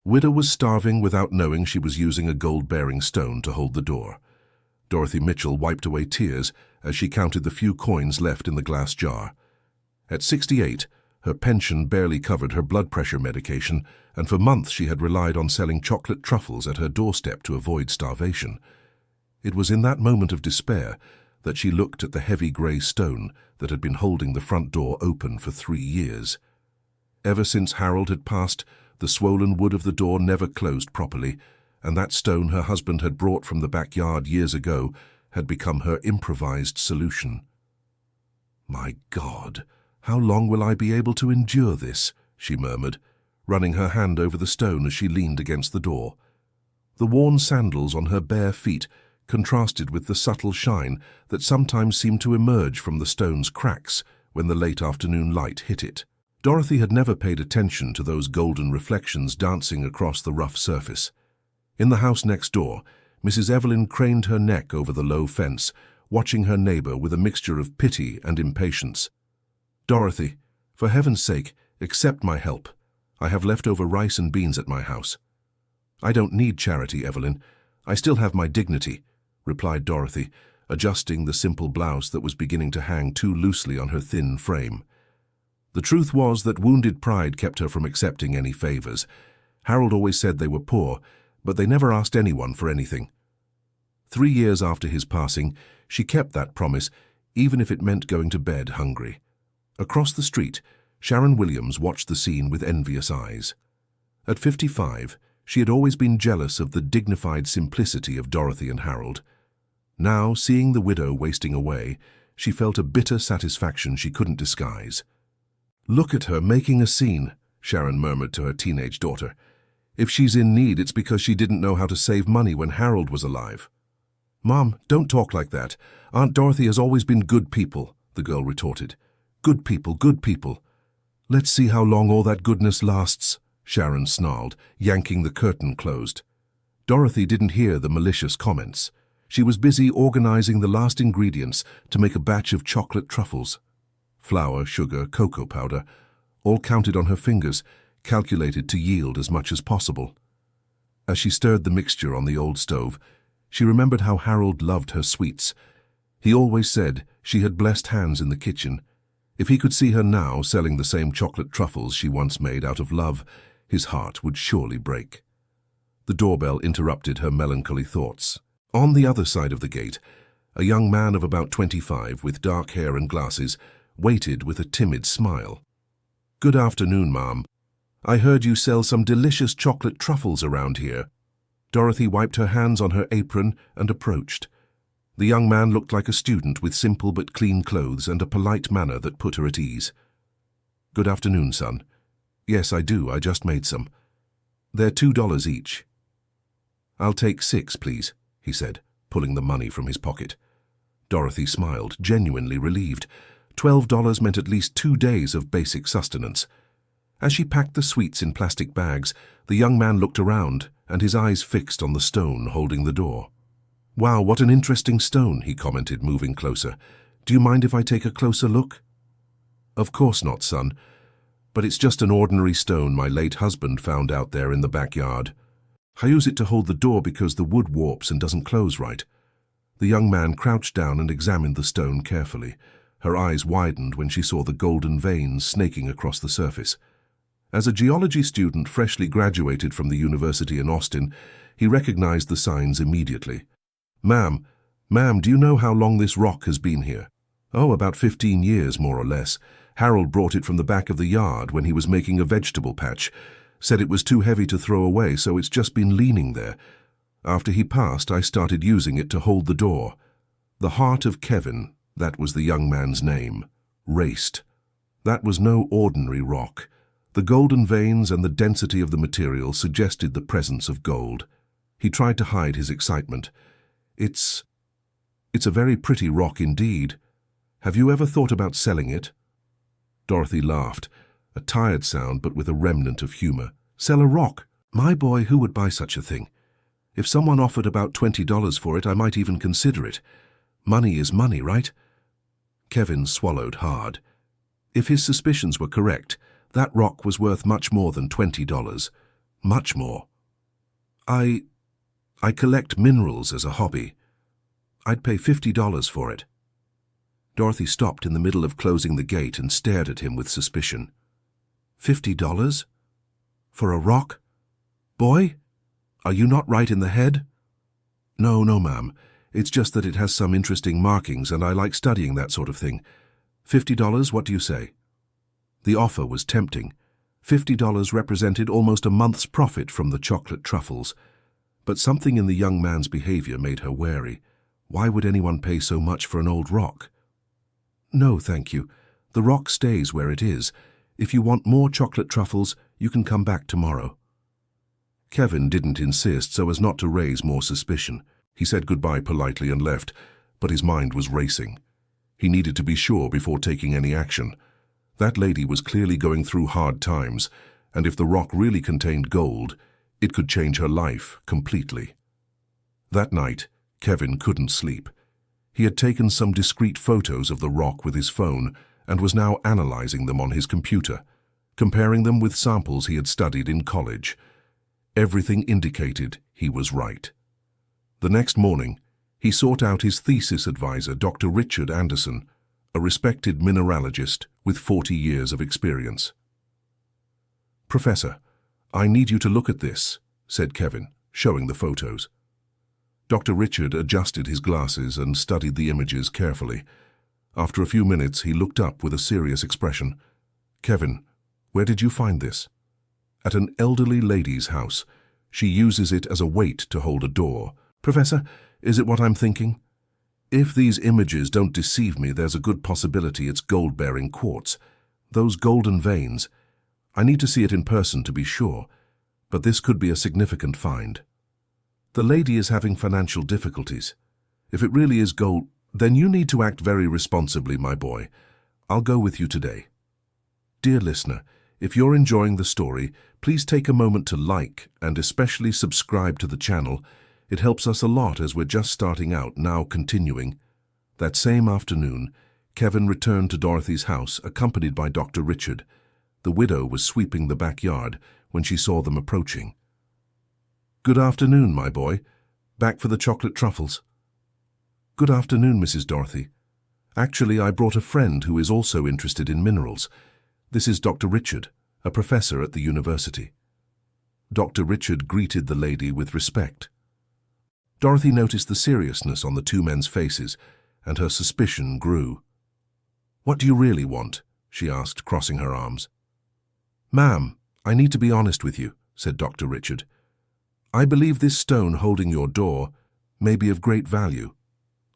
Widow was starving without knowing she was using a gold-bearing stone to hold the door. Dorothy Mitchell wiped away tears as she counted the few coins left in the glass jar. At 68, her pension barely covered her blood pressure medication, and for months she had relied on selling chocolate truffles at her doorstep to avoid starvation. It was in that moment of despair that she looked at the heavy grey stone that had been holding the front door open for 3 years. Ever since Harold had passed, the swollen wood of the door never closed properly, and that stone her husband had brought from the backyard years ago had become her improvised solution. "My God, how long will I be able to endure this?" she murmured, running her hand over the stone as she leaned against the door. The worn sandals on her bare feet contrasted with the subtle shine that sometimes seemed to emerge from the stone's cracks when the late afternoon light hit it. Dorothy had never paid attention to those golden reflections dancing across the rough surface. In the house next door, Mrs. Evelyn craned her neck over the low fence, watching her neighbor with a mixture of pity and impatience. "Dorothy, for heaven's sake, accept my help. I have leftover rice and beans at my house." "I don't need charity, Evelyn. I still have my dignity," replied Dorothy, adjusting the simple blouse that was beginning to hang too loosely on her thin frame. The truth was that wounded pride kept her from accepting any favors. Harold always said they were poor, but they never asked anyone for anything. 3 years after his passing, she kept that promise, even if it meant going to bed hungry. Across the street, Sharon Williams watched the scene with envious eyes. At 55, she had always been jealous of the dignified simplicity of Dorothy and Harold. Now, seeing the widow wasting away, she felt a bitter satisfaction she couldn't disguise. "Look at her making a scene," Sharon murmured to her teenage daughter. "If she's in need, it's because she didn't know how to save money when Harold was alive." "Mom, don't talk like that. Aunt Dorothy has always been good people," the girl retorted. "Good people, good people." "Let's see how long all that goodness lasts," Sharon snarled, yanking the curtain closed. Dorothy didn't hear the malicious comments. She was busy organizing the last ingredients to make a batch of chocolate truffles. Flour, sugar, cocoa powder, all counted on her fingers, calculated to yield as much as possible. As she stirred the mixture on the old stove, she remembered how Harold loved her sweets. He always said she had blessed hands in the kitchen. If he could see her now selling the same chocolate truffles she once made out of love, his heart would surely break. The doorbell interrupted her melancholy thoughts. On the other side of the gate, a young man of about 25 with dark hair and glasses waited with a timid smile. "Good afternoon, ma'am. I heard you sell some delicious chocolate truffles around here." Dorothy wiped her hands on her apron and approached. The young man looked like a student with simple but clean clothes and a polite manner that put her at ease. "Good afternoon, son. Yes, I do. I just made some. They're $2 each." "I'll take 6, please," he said, pulling the money from his pocket. Dorothy smiled, genuinely relieved. $12 meant at least 2 days of basic sustenance. As she packed the sweets in plastic bags, the young man looked around, and his eyes fixed on the stone holding the door. "Wow, what an interesting stone," he commented, moving closer. "Do you mind if I take a closer look?" "Of course not, son. But it's just an ordinary stone my late husband found out there in the backyard. I use it to hold the door because the wood warps and doesn't close right." The young man crouched down and examined the stone carefully. Her eyes widened when she saw the golden veins snaking across the surface. As a geology student freshly graduated from the university in Austin, he recognized the signs immediately. Ma'am, do you know how long this rock has been here?" "Oh, about 15 years, more or less. Harold brought it from the back of the yard when he was making a vegetable patch. Said it was too heavy to throw away, so it's just been leaning there. After he passed, I started using it to hold the door." The heart of Kevin, that was the young man's name, raced. That was no ordinary rock. The golden veins and the density of the material suggested the presence of gold. He tried to hide his excitement. It's a very pretty rock indeed. Have you ever thought about selling it?" Dorothy laughed, a tired sound but with a remnant of humor. "Sell a rock? My boy, who would buy such a thing? If someone offered about $20 for it, I might even consider it. Money is money, right?" Kevin swallowed hard. If his suspicions were correct, that rock was worth much more than $20. Much more. I collect minerals as a hobby. I'd pay $50 for it. Dorothy stopped in the middle of closing the gate and stared at him with suspicion. $50? For a rock? Boy, are you not right in the head? No, ma'am. It's just that it has some interesting markings and I like studying that sort of thing. $50, what do you say? The offer was tempting. $50 represented almost a month's profit from the chocolate truffles. But something in the young man's behavior made her wary. Why would anyone pay so much for an old rock? No, thank you. The rock stays where it is. If you want more chocolate truffles, you can come back tomorrow. Kevin didn't insist so as not to raise more suspicion. He said goodbye politely and left, but his mind was racing. He needed to be sure before taking any action. That lady was clearly going through hard times, and if the rock really contained gold, it could change her life completely. That night, Kevin couldn't sleep. He had taken some discreet photos of the rock with his phone and was now analyzing them on his computer, comparing them with samples he had studied in college. Everything indicated he was right. The next morning, he sought out his thesis advisor, Dr. Richard Anderson, a respected mineralogist with 40 years of experience. "Professor, I need you to look at this," said Kevin, showing the photos. Dr. Richard adjusted his glasses and studied the images carefully. After a few minutes, he looked up with a serious expression. "Kevin, where did you find this?" "At an elderly lady's house. She uses it as a weight to hold a door." "Professor, is it what I'm thinking?" "If these images don't deceive me, there's a good possibility it's gold-bearing quartz. Those golden veins. I need to see it in person to be sure, but this could be a significant find." "The lady is having financial difficulties. If it really is gold, then you need to act very responsibly, my boy. I'll go with you today." Dear listener, if you're enjoying the story, please take a moment to like and especially subscribe to the channel. It helps us a lot as we're just starting out, now continuing. That same afternoon, Kevin returned to Dorothy's house, accompanied by Dr. Richard. The widow was sweeping the backyard when she saw them approaching. "Good afternoon, my boy. Back for the chocolate truffles?" "Good afternoon, Mrs. Dorothy. Actually, I brought a friend who is also interested in minerals. This is Dr. Richard, a professor at the university." Dr. Richard greeted the lady with respect. Dorothy noticed the seriousness on the two men's faces, and her suspicion grew. "What do you really want?" she asked, crossing her arms. "Ma'am, I need to be honest with you," said Dr. Richard. "I believe this stone holding your door may be of great value.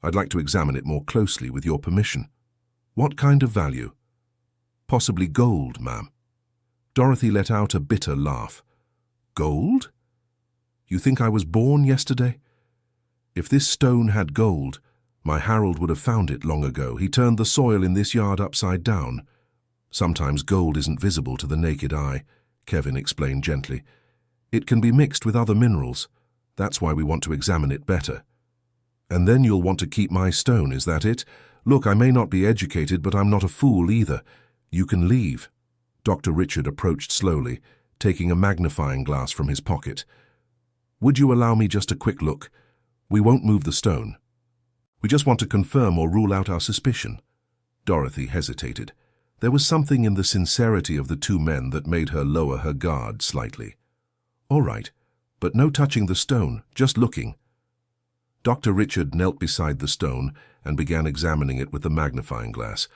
I'd like to examine it more closely with your permission." "What kind of value?" "Possibly gold, ma'am." Dorothy let out a bitter laugh. "Gold? You think I was born yesterday? If this stone had gold, my Harold would have found it long ago. He turned the soil in this yard upside down." "Sometimes gold isn't visible to the naked eye," Kevin explained gently. "It can be mixed with other minerals. That's why we want to examine it better." "And then you'll want to keep my stone, is that it? Look, I may not be educated, but I'm not a fool either. You can leave." Dr. Richard approached slowly, taking a magnifying glass from his pocket. "Would you allow me just a quick look? We won't move the stone. We just want to confirm or rule out our suspicion." Dorothy hesitated. There was something in the sincerity of the two men that made her lower her guard slightly. "All right, but no touching the stone, just looking." Dr. Richard knelt beside the stone and began examining it with the magnifying glass.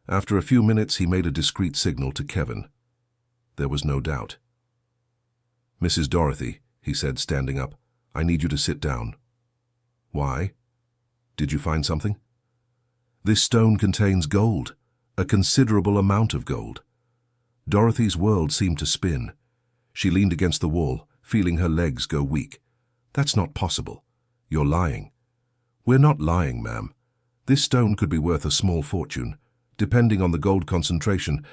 After a few minutes, he made a discreet signal to Kevin. There was no doubt. "Mrs. Dorothy," he said, standing up, "I need you to sit down." "Why? Did you find something?" "This stone contains gold, a considerable amount of gold." Dorothy's world seemed to spin. She leaned against the wall, feeling her legs go weak. "That's not possible. You're lying." "We're not lying, ma'am. This stone could be worth a small fortune. Depending on the gold concentration,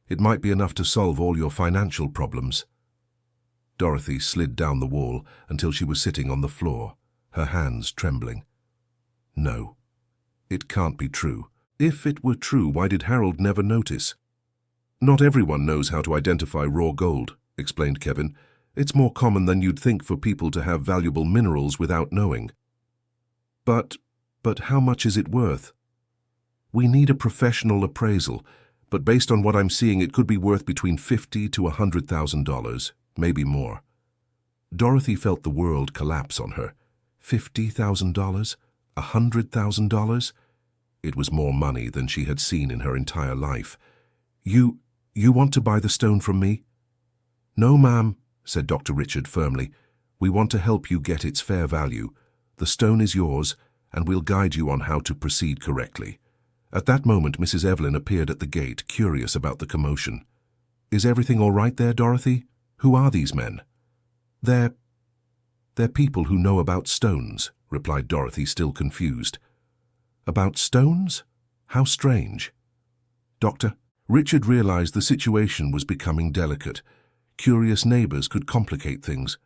it might be enough to solve all your financial problems." Dorothy slid down the wall until she was sitting on the floor, her hands trembling. "No, it can't be true. If it were true, why did Harold never notice?" "Not everyone knows how to identify raw gold," explained Kevin. It's more common than you'd think for people to have valuable minerals without knowing. But how much is it worth? We need a professional appraisal, but based on what I'm seeing, it could be worth between $50,000 to $100,000, maybe more. Dorothy felt the world collapse on her. $50,000? $100,000? It was more money than she had seen in her entire life. You want to buy the stone from me? No, ma'am, said Dr. Richard firmly. We want to help you get its fair value. The stone is yours, and we'll guide you on how to proceed correctly. At that moment, Mrs. Evelyn appeared at the gate, curious about the commotion. Is everything all right there, Dorothy? Who are these men? They're people who know about stones, replied Dorothy, still confused. About stones? How strange. Doctor, Richard realized the situation was becoming delicate. Curious neighbors could complicate things.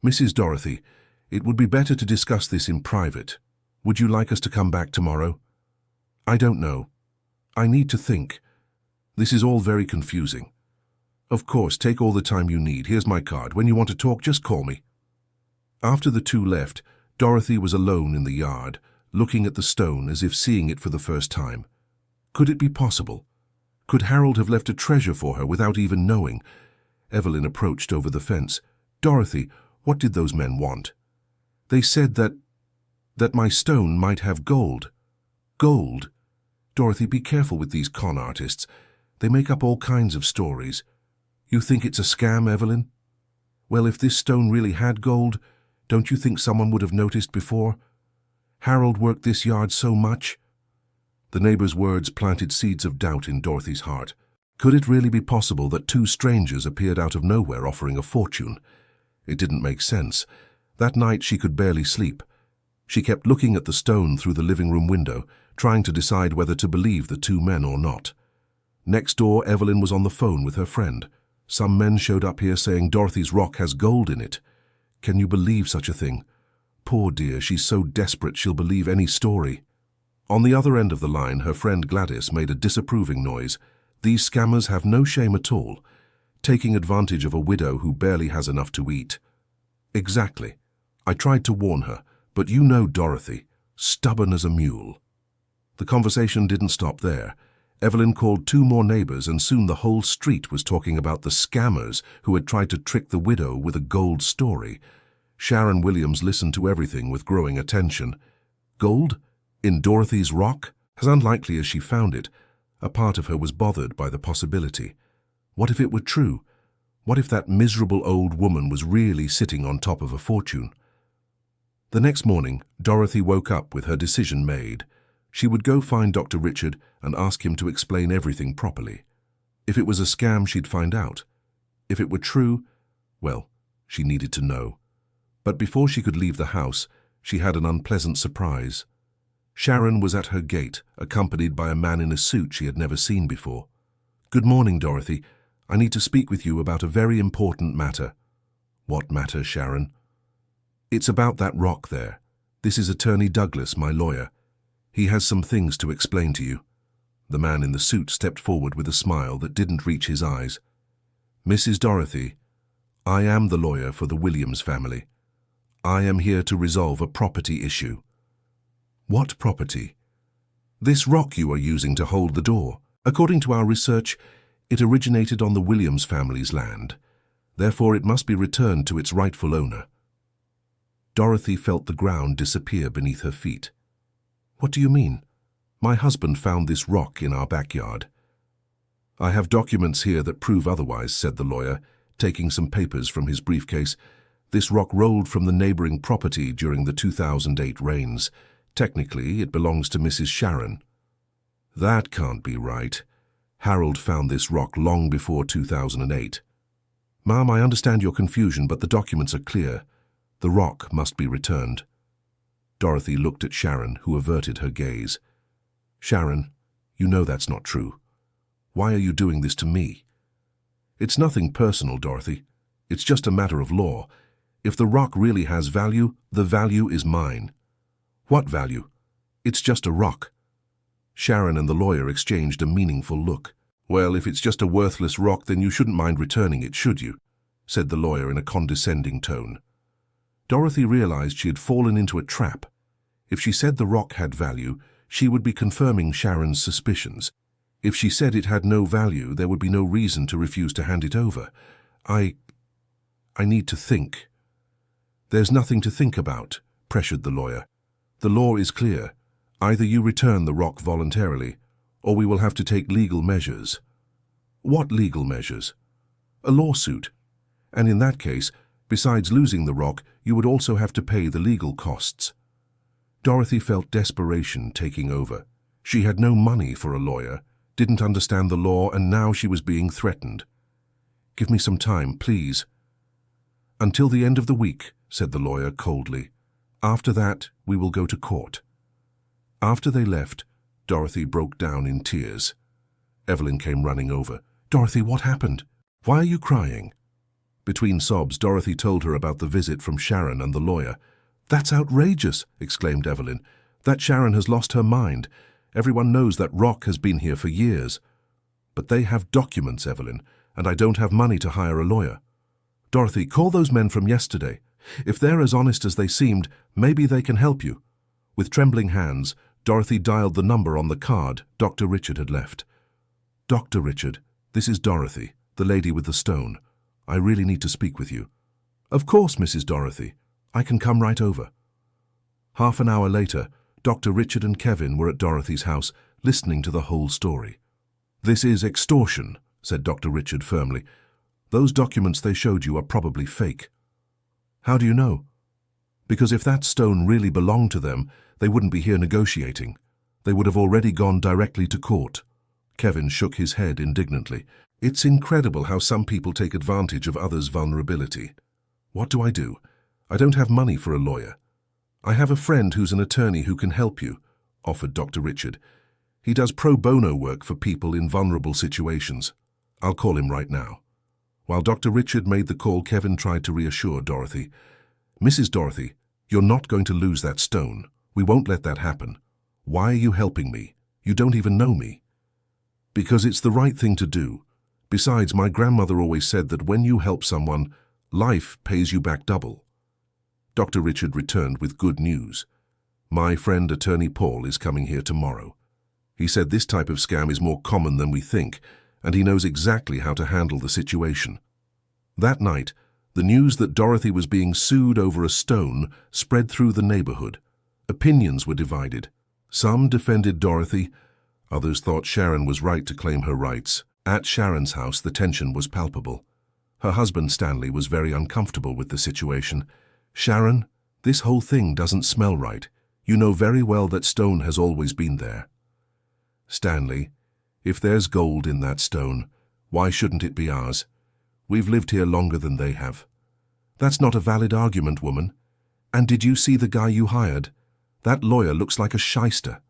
Mrs. Dorothy, it would be better to discuss this in private. Would you like us to come back tomorrow? I don't know. I need to think. This is all very confusing. Of course, take all the time you need. Here's my card. When you want to talk, just call me. After the two left, Dorothy was alone in the yard, looking at the stone as if seeing it for the first time. Could it be possible? Could Harold have left a treasure for her without even knowing? Evelyn approached over the fence. Dorothy, what did those men want? They said that my stone might have gold. Gold? Dorothy, be careful with these con artists. They make up all kinds of stories. You think it's a scam, Evelyn? Well, if this stone really had gold, don't you think someone would have noticed before? Harold worked this yard so much. The neighbor's words planted seeds of doubt in Dorothy's heart. Could it really be possible that two strangers appeared out of nowhere offering a fortune? It didn't make sense. That night she could barely sleep. She kept looking at the stone through the living room window, trying to decide whether to believe the two men or not. Next door, Evelyn was on the phone with her friend. Some men showed up here saying Dorothy's rock has gold in it. Can you believe such a thing? Poor dear, she's so desperate she'll believe any story. On the other end of the line, her friend Gladys made a disapproving noise. These scammers have no shame at all, taking advantage of a widow who barely has enough to eat. Exactly. I tried to warn her, but you know Dorothy, stubborn as a mule. The conversation didn't stop there. Evelyn called two more neighbors, and soon the whole street was talking about the scammers who had tried to trick the widow with a gold story. Sharon Williams listened to everything with growing attention. Gold? In Dorothy's rock? As unlikely as she found it, a part of her was bothered by the possibility. What if it were true? What if that miserable old woman was really sitting on top of a fortune? The next morning, Dorothy woke up with her decision made. She would go find Dr. Richard and ask him to explain everything properly. If it was a scam, she'd find out. If it were true, well, she needed to know. But before she could leave the house, she had an unpleasant surprise. Sharon was at her gate, accompanied by a man in a suit she had never seen before. Good morning, Dorothy. I need to speak with you about a very important matter. What matter, Sharon? It's about that rock there. This is Attorney Douglas, my lawyer. He has some things to explain to you. The man in the suit stepped forward with a smile that didn't reach his eyes. Mrs. Dorothy, I am the lawyer for the Williams family. I am here to resolve a property issue. What property? This rock you are using to hold the door. According to our research, it originated on the Williams family's land. Therefore, it must be returned to its rightful owner. Dorothy felt the ground disappear beneath her feet. What do you mean? My husband found this rock in our backyard. I have documents here that prove otherwise, said the lawyer, taking some papers from his briefcase. This rock rolled from the neighboring property during the 2008 rains. Technically, it belongs to Mrs. Sharon. That can't be right. Harold found this rock long before 2008. Ma'am, I understand your confusion, but the documents are clear. The rock must be returned. Dorothy looked at Sharon, who averted her gaze. Sharon, you know that's not true. Why are you doing this to me? It's nothing personal, Dorothy. It's just a matter of law. If the rock really has value, the value is mine. What value? It's just a rock. Sharon and the lawyer exchanged a meaningful look. Well, if it's just a worthless rock, then you shouldn't mind returning it, should you? said the lawyer in a condescending tone. Dorothy realized she had fallen into a trap. If she said the rock had value, she would be confirming Sharon's suspicions. If she said it had no value, there would be no reason to refuse to hand it over. I need to think. There's nothing to think about, pressured the lawyer. The law is clear. Either you return the rock voluntarily, or we will have to take legal measures. What legal measures? A lawsuit. And in that case, besides losing the rock, you would also have to pay the legal costs. Dorothy felt desperation taking over. She had no money for a lawyer, didn't understand the law, and now she was being threatened. Give me some time, please. Until the end of the week, said the lawyer coldly. After that, we will go to court. After they left, Dorothy broke down in tears. Evelyn came running over. Dorothy, what happened? Why are you crying? Between sobs, Dorothy told her about the visit from Sharon and the lawyer. That's outrageous, exclaimed Evelyn. That Sharon has lost her mind. Everyone knows that rock has been here for years. But they have documents, Evelyn, and I don't have money to hire a lawyer. Dorothy, call those men from yesterday. If they're as honest as they seemed, maybe they can help you. With trembling hands, Dorothy dialed the number on the card Dr. Richard had left. Dr. Richard, this is Dorothy, the lady with the stone. I really need to speak with you. Of course, Mrs. Dorothy. I can come right over. Half an hour later, Dr. Richard and Kevin were at Dorothy's house, listening to the whole story. This is extortion, said Dr. Richard firmly. Those documents they showed you are probably fake. How do you know? Because if that stone really belonged to them, they wouldn't be here negotiating. They would have already gone directly to court. Kevin shook his head indignantly. It's incredible how some people take advantage of others' vulnerability. What do? I don't have money for a lawyer. I have a friend who's an attorney who can help you, offered Dr. Richard. He does pro bono work for people in vulnerable situations. I'll call him right now. While Dr. Richard made the call, Kevin tried to reassure Dorothy. Mrs. Dorothy, you're not going to lose that stone. We won't let that happen. Why are you helping me? You don't even know me. Because it's the right thing to do. Besides, my grandmother always said that when you help someone, life pays you back double. Dr. Richard returned with good news. My friend Attorney Paul is coming here tomorrow. He said this type of scam is more common than we think, and he knows exactly how to handle the situation. That night, the news that Dorothy was being sued over a stone spread through the neighborhood. Opinions were divided. Some defended Dorothy, others thought Sharon was right to claim her rights. At Sharon's house, the tension was palpable. Her husband, Stanley, was very uncomfortable with the situation. Sharon, this whole thing doesn't smell right. You know very well that stone has always been there. Stanley, if there's gold in that stone, why shouldn't it be ours? We've lived here longer than they have. That's not a valid argument, woman. And did you see the guy you hired? That lawyer looks like a shyster.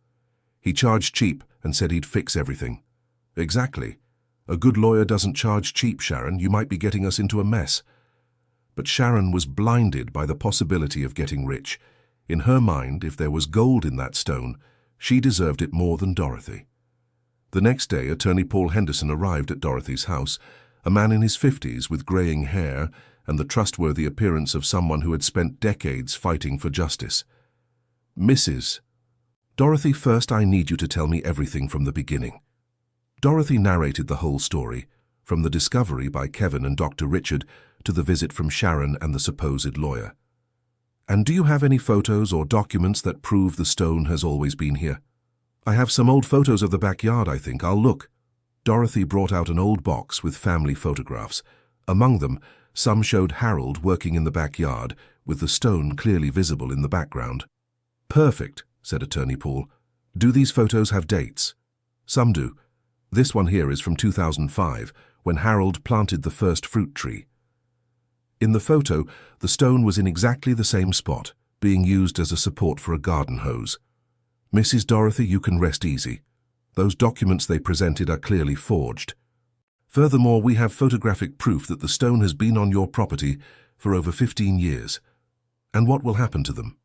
He charged cheap and said he'd fix everything. Exactly. A good lawyer doesn't charge cheap, Sharon. You might be getting us into a mess. But Sharon was blinded by the possibility of getting rich. In her mind, if there was gold in that stone, she deserved it more than Dorothy. The next day, Attorney Paul Henderson arrived at Dorothy's house, a man in his 50s with graying hair and the trustworthy appearance of someone who had spent decades fighting for justice. Mrs. Dorothy, first I need you to tell me everything from the beginning. Dorothy narrated the whole story, from the discovery by Kevin and Dr. Richard to the visit from Sharon and the supposed lawyer. And do you have any photos or documents that prove the stone has always been here? I have some old photos of the backyard, I think. I'll look. Dorothy brought out an old box with family photographs. Among them, some showed Harold working in the backyard, with the stone clearly visible in the background. Perfect, said Attorney Paul. Do these photos have dates? Some do. This one here is from 2005, when Harold planted the first fruit tree. In the photo, the stone was in exactly the same spot, being used as a support for a garden hose. Mrs. Dorothy, you can rest easy. Those documents they presented are clearly forged. Furthermore, we have photographic proof that the stone has been on your property for over 15 years. And what will happen to them?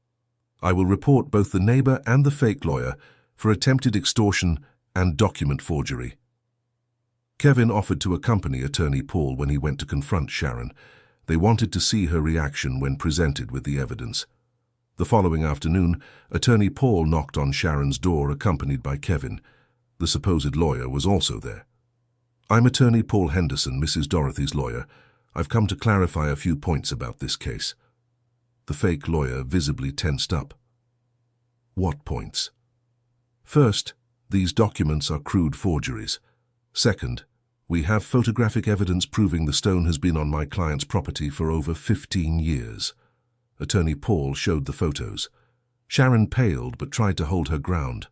I will report both the neighbor and the fake lawyer for attempted extortion and document forgery. Kevin offered to accompany Attorney Paul when he went to confront Sharon. They wanted to see her reaction when presented with the evidence. The following afternoon, Attorney Paul knocked on Sharon's door accompanied by Kevin. The supposed lawyer was also there. "I'm Attorney Paul Henderson, Mrs. Dorothy's lawyer. I've come to clarify a few points about this case." The fake lawyer visibly tensed up. "What points?" "First, these documents are crude forgeries. Second, we have photographic evidence proving the stone has been on my client's property for over 15 years. Attorney Paul showed the photos. Sharon paled but tried to hold her ground.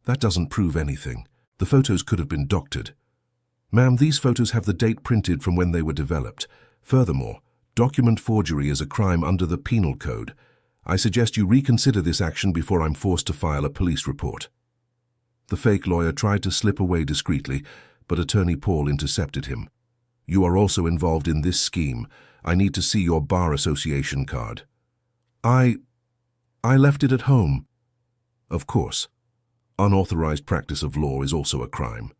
"That doesn't prove anything. The photos could have been doctored." "Ma'am, these photos have the date printed from when they were developed. Furthermore, document forgery is a crime under the Penal Code. I suggest you reconsider this action before I'm forced to file a police report." The fake lawyer tried to slip away discreetly, but Attorney Paul intercepted him. "You are also involved in this scheme. I need to see your bar association card." I left it at home." "Of course. Unauthorized practice of law is also a crime."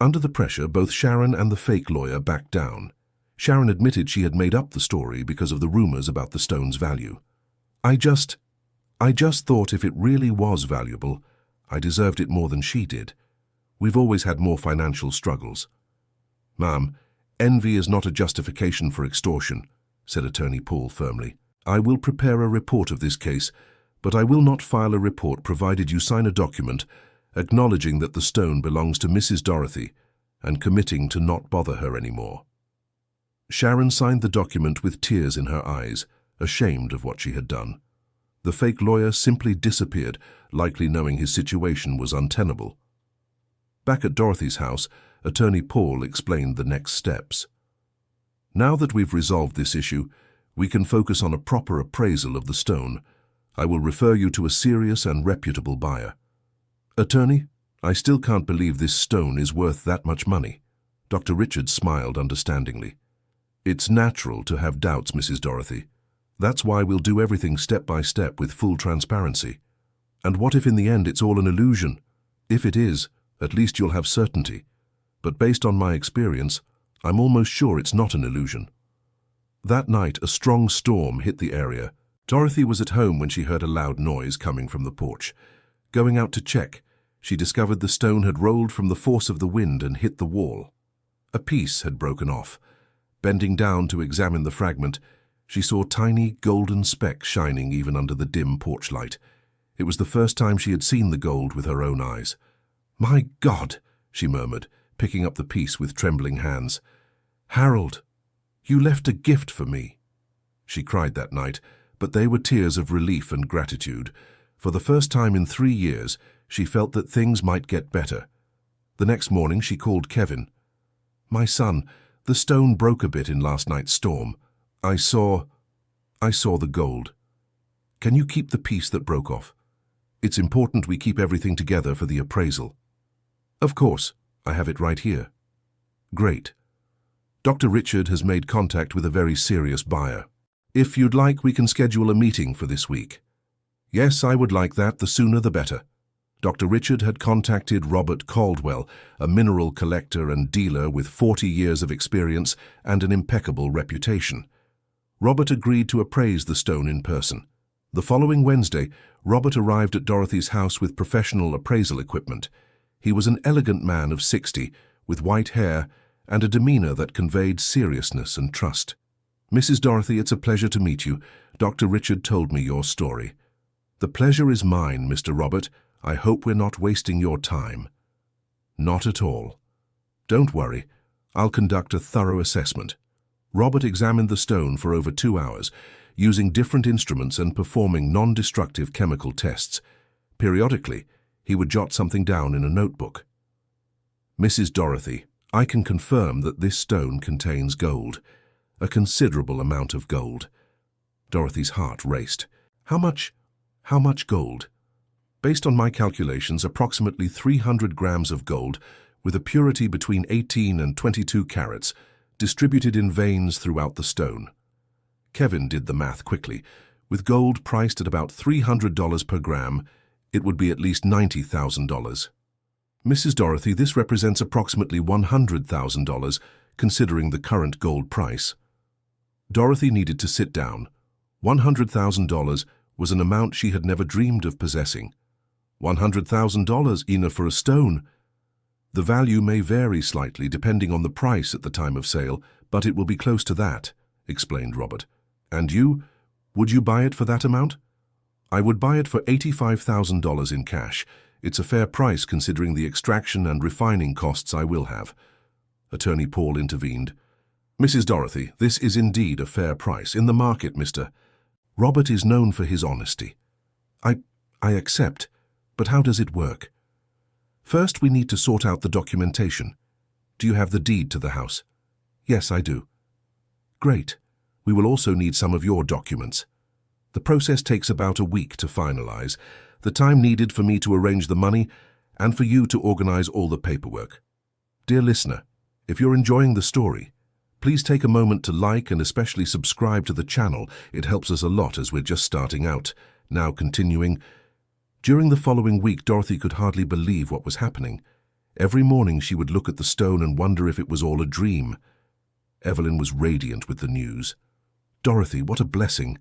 Under the pressure, both Sharon and the fake lawyer backed down. Sharon admitted she had made up the story because of the rumors about the stone's value. I just thought if it really was valuable, I deserved it more than she did. We've always had more financial struggles." "Ma'am, envy is not a justification for extortion," said Attorney Paul firmly. "I will prepare a report of this case, but I will not file a report provided you sign a document acknowledging that the stone belongs to Mrs. Dorothy and committing to not bother her anymore." Sharon signed the document with tears in her eyes, ashamed of what she had done. The fake lawyer simply disappeared, likely knowing his situation was untenable. Back at Dorothy's house, Attorney Paul explained the next steps. "Now that we've resolved this issue, we can focus on a proper appraisal of the stone. I will refer you to a serious and reputable buyer." "Attorney, I still can't believe this stone is worth that much money." Dr. Richard smiled understandingly. "It's natural to have doubts, Mrs. Dorothy. That's why we'll do everything step by step with full transparency. And what if in the end it's all an illusion? If it is, at least you'll have certainty. But based on my experience, I'm almost sure it's not an illusion." That night, a strong storm hit the area. Dorothy was at home when she heard a loud noise coming from the porch. Going out to check, she discovered the stone had rolled from the force of the wind and hit the wall. A piece had broken off. Bending down to examine the fragment, she saw tiny golden specks shining even under the dim porch light. It was the first time she had seen the gold with her own eyes. "My God," she murmured, picking up the piece with trembling hands. "Harold, you left a gift for me." She cried that night, but they were tears of relief and gratitude. For the first time in 3 years, she felt that things might get better. The next morning she called Kevin. "My son, the stone broke a bit in last night's storm. I saw the gold. Can you keep the piece that broke off? It's important we keep everything together for the appraisal." "Of course, I have it right here." "Great. Dr. Richard has made contact with a very serious buyer. If you'd like, we can schedule a meeting for this week." "Yes, I would like that. The sooner the better." Dr. Richard had contacted Robert Caldwell, a mineral collector and dealer with 40 years of experience and an impeccable reputation. Robert agreed to appraise the stone in person. The following Wednesday, Robert arrived at Dorothy's house with professional appraisal equipment. He was an elegant man of 60, with white hair and a demeanor that conveyed seriousness and trust. "Mrs. Dorothy, it's a pleasure to meet you. Dr. Richard told me your story." "The pleasure is mine, Mr. Robert. I hope we're not wasting your time." "Not at all. Don't worry. I'll conduct a thorough assessment." Robert examined the stone for over 2 hours, using different instruments and performing non-destructive chemical tests. Periodically, he would jot something down in a notebook. "Mrs. Dorothy, I can confirm that this stone contains gold. A considerable amount of gold." Dorothy's heart raced. How much gold?" "Based on my calculations, approximately 300 grams of gold, with a purity between 18 and 22 carats, distributed in veins throughout the stone." Kevin did the math quickly. With gold priced at about $300 per gram, it would be at least $90,000. Mrs. Dorothy, this represents approximately $100,000, considering the current gold price. Dorothy needed to sit down. $100,000 was an amount she had never dreamed of possessing. $100,000, Ina, for a stone. The value may vary slightly depending on the price at the time of sale, but it will be close to that, explained Robert. And you? Would you buy it for that amount? I would buy it for $85,000 in cash. It's a fair price considering the extraction and refining costs I will have. Attorney Paul intervened. Mrs. Dorothy, this is indeed a fair price. In the market, Mr. Robert is known for his honesty. I accept, but how does it work? First, we need to sort out the documentation. Do you have the deed to the house? Yes, I do. Great. We will also need some of your documents. The process takes about a week to finalize, the time needed for me to arrange the money and for you to organize all the paperwork. Dear listener, if you're enjoying the story, please take a moment to like and especially subscribe to the channel. It helps us a lot as we're just starting out. Now continuing. During the following week, Dorothy could hardly believe what was happening. Every morning she would look at the stone and wonder if it was all a dream. Evelyn was radiant with the news. Dorothy, what a blessing.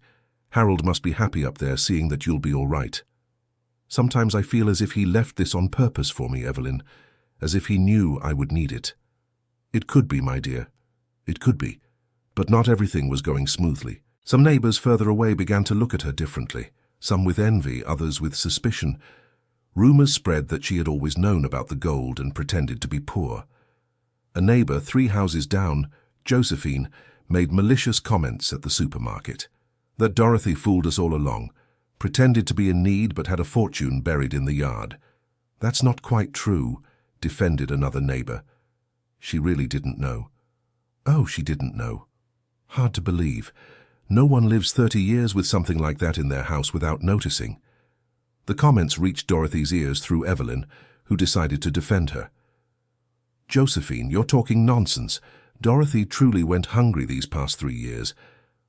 Harold must be happy up there seeing that you'll be all right. Sometimes I feel as if he left this on purpose for me, Evelyn, as if he knew I would need it. It could be, my dear. It could be. But not everything was going smoothly. Some neighbors further away began to look at her differently, some with envy, others with suspicion. Rumors spread that she had always known about the gold and pretended to be poor. A neighbor 3 houses down, Josephine, made malicious comments at the supermarket. That Dorothy fooled us all along, pretended to be in need but had a fortune buried in the yard. That's not quite true, defended another neighbor. She really didn't know. Oh, she didn't know. Hard to believe. No one lives 30 years with something like that in their house without noticing. The comments reached Dorothy's ears through Evelyn, who decided to defend her. Josephine, you're talking nonsense. Dorothy truly went hungry these past 3 years.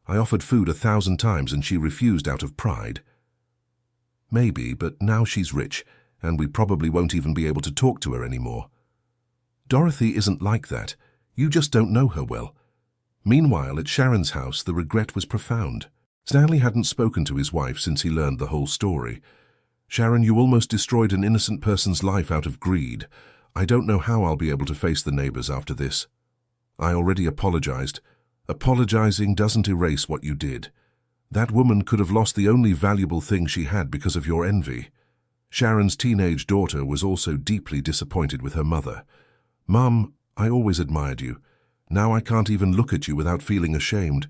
I offered food 1,000 times and she refused out of pride. Maybe, but now she's rich, and we probably won't even be able to talk to her anymore. Dorothy isn't like that. You just don't know her well. Meanwhile, at Sharon's house, the regret was profound. Stanley hadn't spoken to his wife since he learned the whole story. Sharon, you almost destroyed an innocent person's life out of greed. I don't know how I'll be able to face the neighbors after this. I already apologized. Apologizing doesn't erase what you did. That woman could have lost the only valuable thing she had because of your envy. Sharon's teenage daughter was also deeply disappointed with her mother. Mum, I always admired you. Now I can't even look at you without feeling ashamed.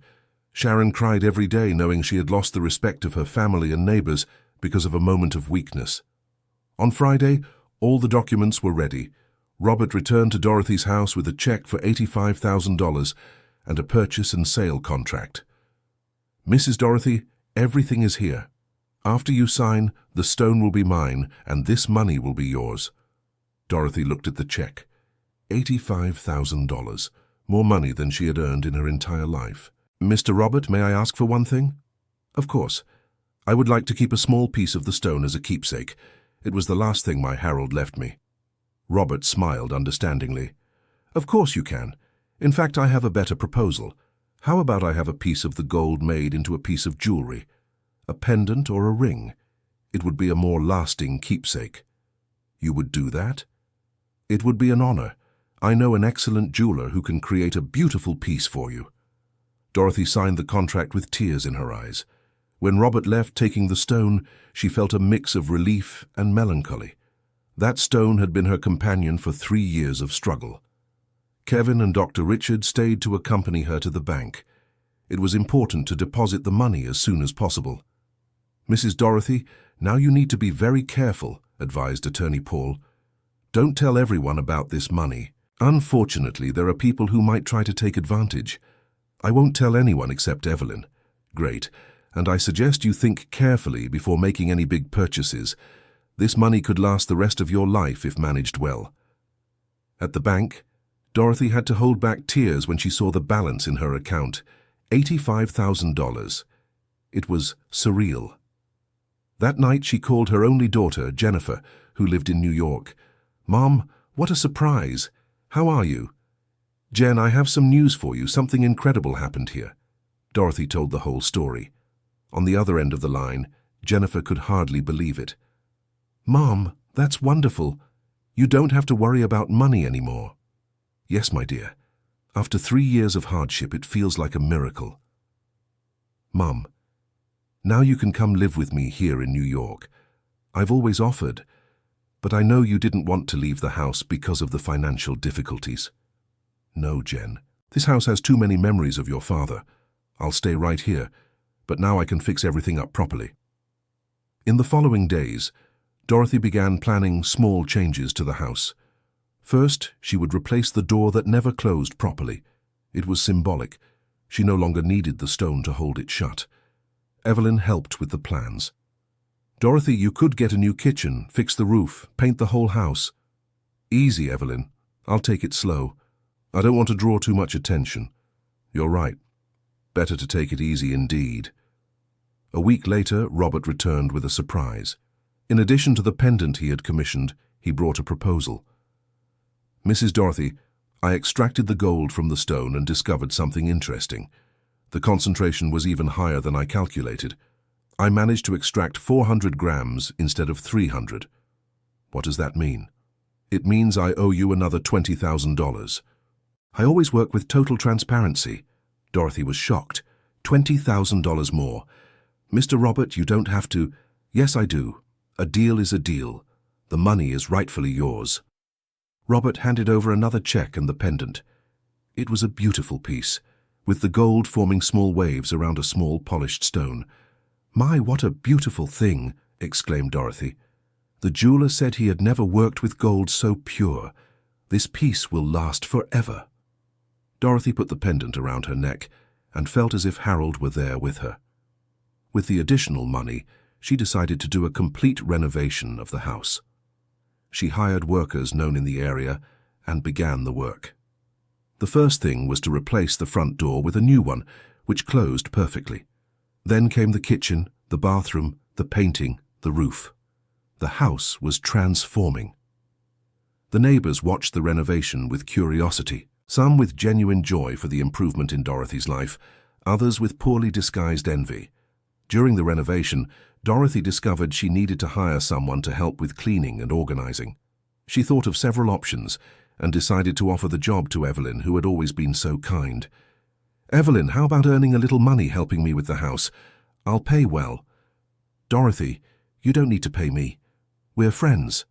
Sharon cried every day knowing she had lost the respect of her family and neighbors because of a moment of weakness. On Friday, all the documents were ready. Robert returned to Dorothy's house with a check for $85,000 and a purchase and sale contract. Mrs. Dorothy, everything is here. After you sign, the stone will be mine and this money will be yours. Dorothy looked at the check. $85,000, more money than she had earned in her entire life. Mr. Robert, may I ask for one thing? Of course. I would like to keep a small piece of the stone as a keepsake. It was the last thing my Harold left me. Robert smiled understandingly. Of course you can. In fact, I have a better proposal. How about I have a piece of the gold made into a piece of jewelry? A pendant or a ring? It would be a more lasting keepsake. You would do that? It would be an honor. I know an excellent jeweler who can create a beautiful piece for you. Dorothy signed the contract with tears in her eyes. When Robert left taking the stone, she felt a mix of relief and melancholy. That stone had been her companion for 3 years of struggle. Kevin and Dr. Richard stayed to accompany her to the bank. It was important to deposit the money as soon as possible. Mrs. Dorothy, now you need to be very careful, advised Attorney Paul. Don't tell everyone about this money. Unfortunately, there are people who might try to take advantage. I won't tell anyone except Evelyn. Great. And I suggest you think carefully before making any big purchases. This money could last the rest of your life if managed well. At the bank, Dorothy had to hold back tears when she saw the balance in her account. $85,000. It was surreal. That night she called her only daughter, Jennifer, who lived in New York. Mom, what a surprise! How are you? Jen, I have some news for you. Something incredible happened here. Dorothy told the whole story. On the other end of the line, Jennifer could hardly believe it. Mom, that's wonderful. You don't have to worry about money anymore. Yes, my dear. After 3 years of hardship, it feels like a miracle. Mom, now you can come live with me here in New York. I've always offered, but I know you didn't want to leave the house because of the financial difficulties. No, Jen. This house has too many memories of your father. I'll stay right here, but now I can fix everything up properly. In the following days, Dorothy began planning small changes to the house. First, she would replace the door that never closed properly. It was symbolic. She no longer needed the stone to hold it shut. Evelyn helped with the plans. Dorothy, you could get a new kitchen, fix the roof, paint the whole house. Easy, Evelyn. I'll take it slow. I don't want to draw too much attention. You're right. Better to take it easy indeed. A week later, Robert returned with a surprise. In addition to the pendant he had commissioned, he brought a proposal. Mrs. Dorothy, I extracted the gold from the stone and discovered something interesting. The concentration was even higher than I calculated. I managed to extract 400 grams instead of 300. What does that mean? It means I owe you another $20,000. I always work with total transparency. Dorothy was shocked. $20,000 more. Mr. Robert, you don't have to. Yes, I do. A deal is a deal. The money is rightfully yours. Robert handed over another check and the pendant. It was a beautiful piece, with the gold forming small waves around a small polished stone. My, what a beautiful thing, exclaimed Dorothy. The jeweler said he had never worked with gold so pure. This piece will last forever. Dorothy put the pendant around her neck and felt as if Harold were there with her. With the additional money, she decided to do a complete renovation of the house. She hired workers known in the area and began the work. The first thing was to replace the front door with a new one, which closed perfectly. Then came the kitchen, the bathroom, the painting, the roof. The house was transforming. The neighbors watched the renovation with curiosity, some with genuine joy for the improvement in Dorothy's life, others with poorly disguised envy. During the renovation, Dorothy discovered she needed to hire someone to help with cleaning and organizing. She thought of several options and decided to offer the job to Evelyn, who had always been so kind. Evelyn, how about earning a little money helping me with the house? I'll pay well. Dorothy, you don't need to pay me. We're friends.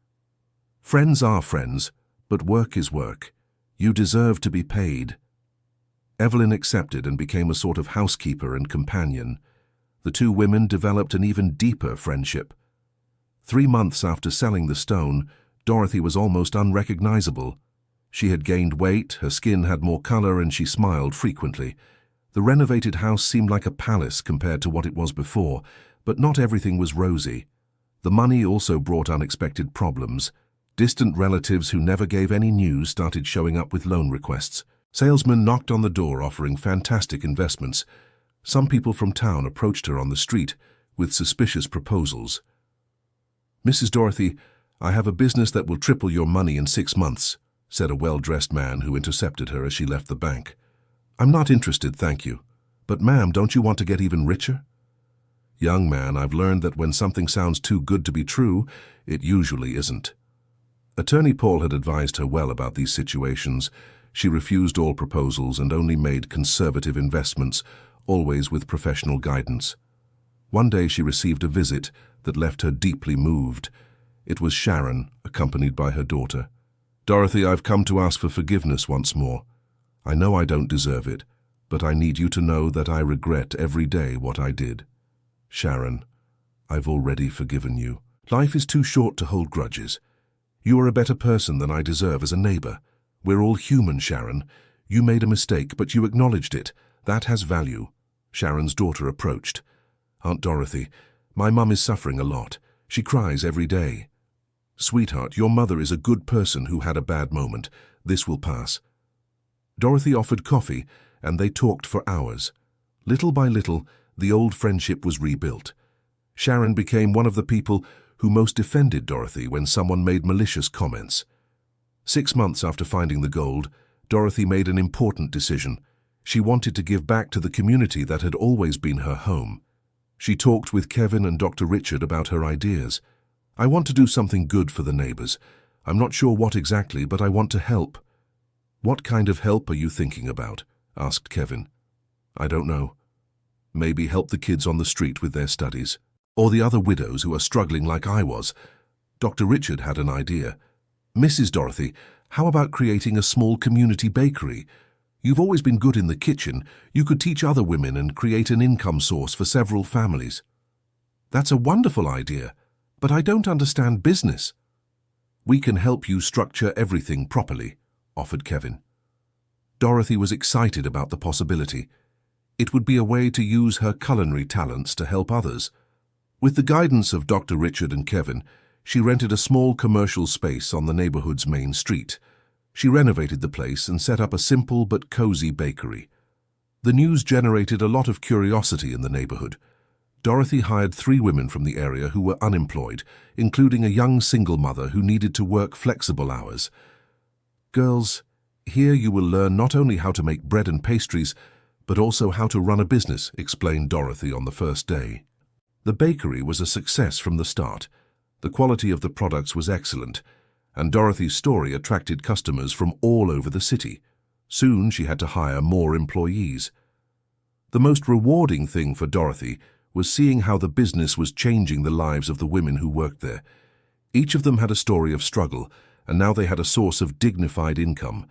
Friends are friends, but work is work. You deserve to be paid. Evelyn accepted and became a sort of housekeeper and companion. The two women developed an even deeper friendship. 3 months after selling the stone, Dorothy was almost unrecognizable. She had gained weight, her skin had more color, and she smiled frequently. The renovated house seemed like a palace compared to what it was before, but not everything was rosy. The money also brought unexpected problems. Distant relatives who never gave any news started showing up with loan requests. Salesmen knocked on the door offering fantastic investments. Some people from town approached her on the street with suspicious proposals. Mrs. Dorothy, I have a business that will triple your money in 6 months, said a well-dressed man who intercepted her as she left the bank. I'm not interested, thank you. But ma'am, don't you want to get even richer? Young man, I've learned that when something sounds too good to be true, it usually isn't. Attorney Paul had advised her well about these situations. She refused all proposals and only made conservative investments, always with professional guidance. One day she received a visit that left her deeply moved. It was Sharon, accompanied by her daughter. Dorothy, I've come to ask for forgiveness once more. I know I don't deserve it, but I need you to know that I regret every day what I did. Sharon, I've already forgiven you. Life is too short to hold grudges. You are a better person than I deserve as a neighbor. We're all human, Sharon. You made a mistake, but you acknowledged it. That has value. Sharon's daughter approached. Aunt Dorothy, my mum is suffering a lot. She cries every day. Sweetheart, your mother is a good person who had a bad moment. This will pass. Dorothy offered coffee, and they talked for hours. Little by little, the old friendship was rebuilt. Sharon became one of the people who most defended Dorothy when someone made malicious comments. 6 months after finding the gold, Dorothy made an important decision. She wanted to give back to the community that had always been her home. She talked with Kevin and Dr. Richard about her ideas. "I want to do something good for the neighbors. I'm not sure what exactly, but I want to help." "What kind of help are you thinking about?" asked Kevin. "I don't know. Maybe help the kids on the street with their studies, or the other widows who are struggling like I was." Dr. Richard had an idea. "Mrs. Dorothy, how about creating a small community bakery? You've always been good in the kitchen. You could teach other women and create an income source for several families." "That's a wonderful idea, but I don't understand business." "We can help you structure everything properly," offered Kevin. Dorothy was excited about the possibility. It would be a way to use her culinary talents to help others. With the guidance of Dr. Richard and Kevin, she rented a small commercial space on the neighborhood's main street. She renovated the place and set up a simple but cozy bakery. The news generated a lot of curiosity in the neighborhood. Dorothy hired 3 women from the area who were unemployed, including a young single mother who needed to work flexible hours. "Girls, here you will learn not only how to make bread and pastries, but also how to run a business," explained Dorothy on the first day. The bakery was a success from the start. The quality of the products was excellent, and Dorothy's story attracted customers from all over the city. Soon she had to hire more employees. The most rewarding thing for Dorothy was seeing how the business was changing the lives of the women who worked there. Each of them had a story of struggle, and now they had a source of dignified income.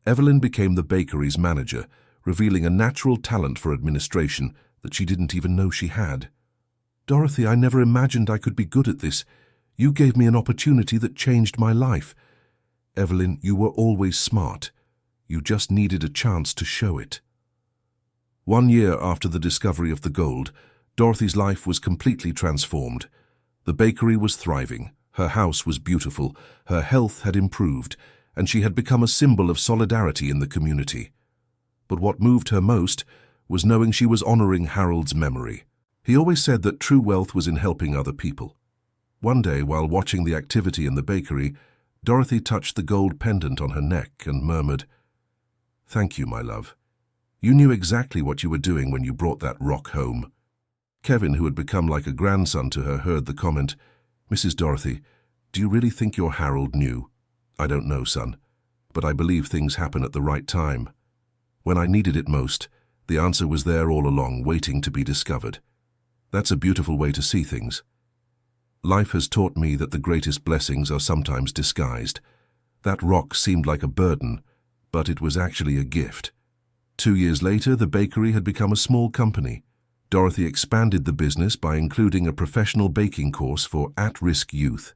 Evelyn became the bakery's manager, revealing a natural talent for administration that she didn't even know she had. "Dorothy, I never imagined I could be good at this. You gave me an opportunity that changed my life." "Evelyn, you were always smart. You just needed a chance to show it." 1 year after the discovery of the gold, Dorothy's life was completely transformed. The bakery was thriving, her house was beautiful, her health had improved, and she had become a symbol of solidarity in the community. But what moved her most was knowing she was honoring Harold's memory. He always said that true wealth was in helping other people. One day, while watching the activity in the bakery, Dorothy touched the gold pendant on her neck and murmured, "Thank you, my love. You knew exactly what you were doing when you brought that rock home." Kevin, who had become like a grandson to her, heard the comment. "Mrs. Dorothy, do you really think your Harold knew?" "I don't know, son, but I believe things happen at the right time. When I needed it most, the answer was there all along, waiting to be discovered." That's a beautiful way to see things. Life has taught me that the greatest blessings are sometimes disguised. That rock seemed like a burden, but it was actually a gift. 2 years later, the bakery had become a small company. Dorothy expanded the business by including a professional baking course for at-risk youth.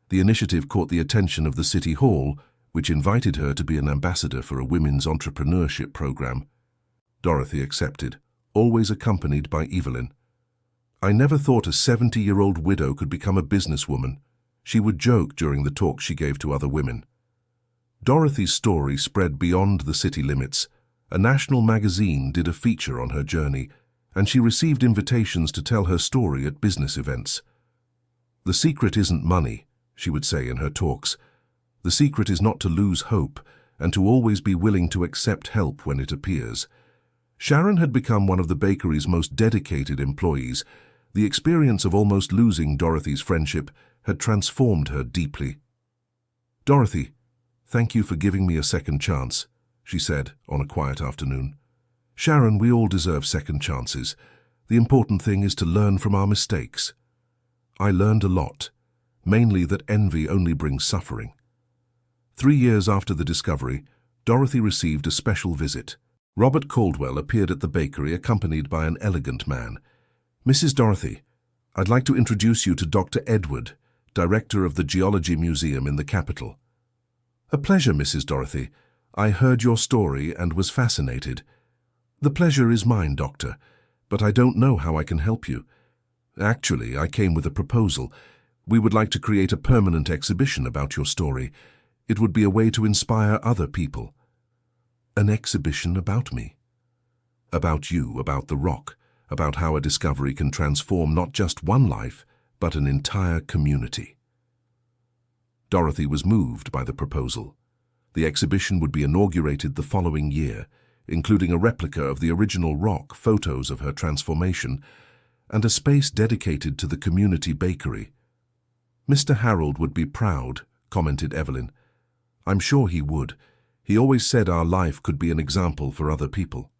The initiative caught the attention of the City Hall, which invited her to be an ambassador for a women's entrepreneurship program. Dorothy accepted, always accompanied by Evelyn. "I never thought a 70-year-old widow could become a businesswoman," she would joke during the talk she gave to other women. Dorothy's story spread beyond the city limits. A national magazine did a feature on her journey, and she received invitations to tell her story at business events. "The secret isn't money," she would say in her talks. "The secret is not to lose hope and to always be willing to accept help when it appears." Sharon had become one of the bakery's most dedicated employees. The experience of almost losing Dorothy's friendship had transformed her deeply. "Dorothy, thank you for giving me a second chance," she said on a quiet afternoon. "Sharon, we all deserve second chances. The important thing is to learn from our mistakes." I learned a lot, mainly that envy only brings suffering. 3 years after the discovery, Dorothy received a special visit. Robert Caldwell appeared at the bakery accompanied by an elegant man. "Mrs. Dorothy, I'd like to introduce you to Dr. Edward, director of the Geology Museum in the capital." "A pleasure, Mrs. Dorothy. I heard your story and was fascinated." "The pleasure is mine, Doctor, but I don't know how I can help you." "Actually, I came with a proposal. We would like to create a permanent exhibition about your story. It would be a way to inspire other people." "An exhibition about me?" "About you, about the rock, about how a discovery can transform not just one life, but an entire community." Dorothy was moved by the proposal. The exhibition would be inaugurated the following year, including a replica of the original rock, photos of her transformation, and a space dedicated to the community bakery. "Mr. Harold would be proud," commented Evelyn. "I'm sure he would. He always said our life could be an example for other people."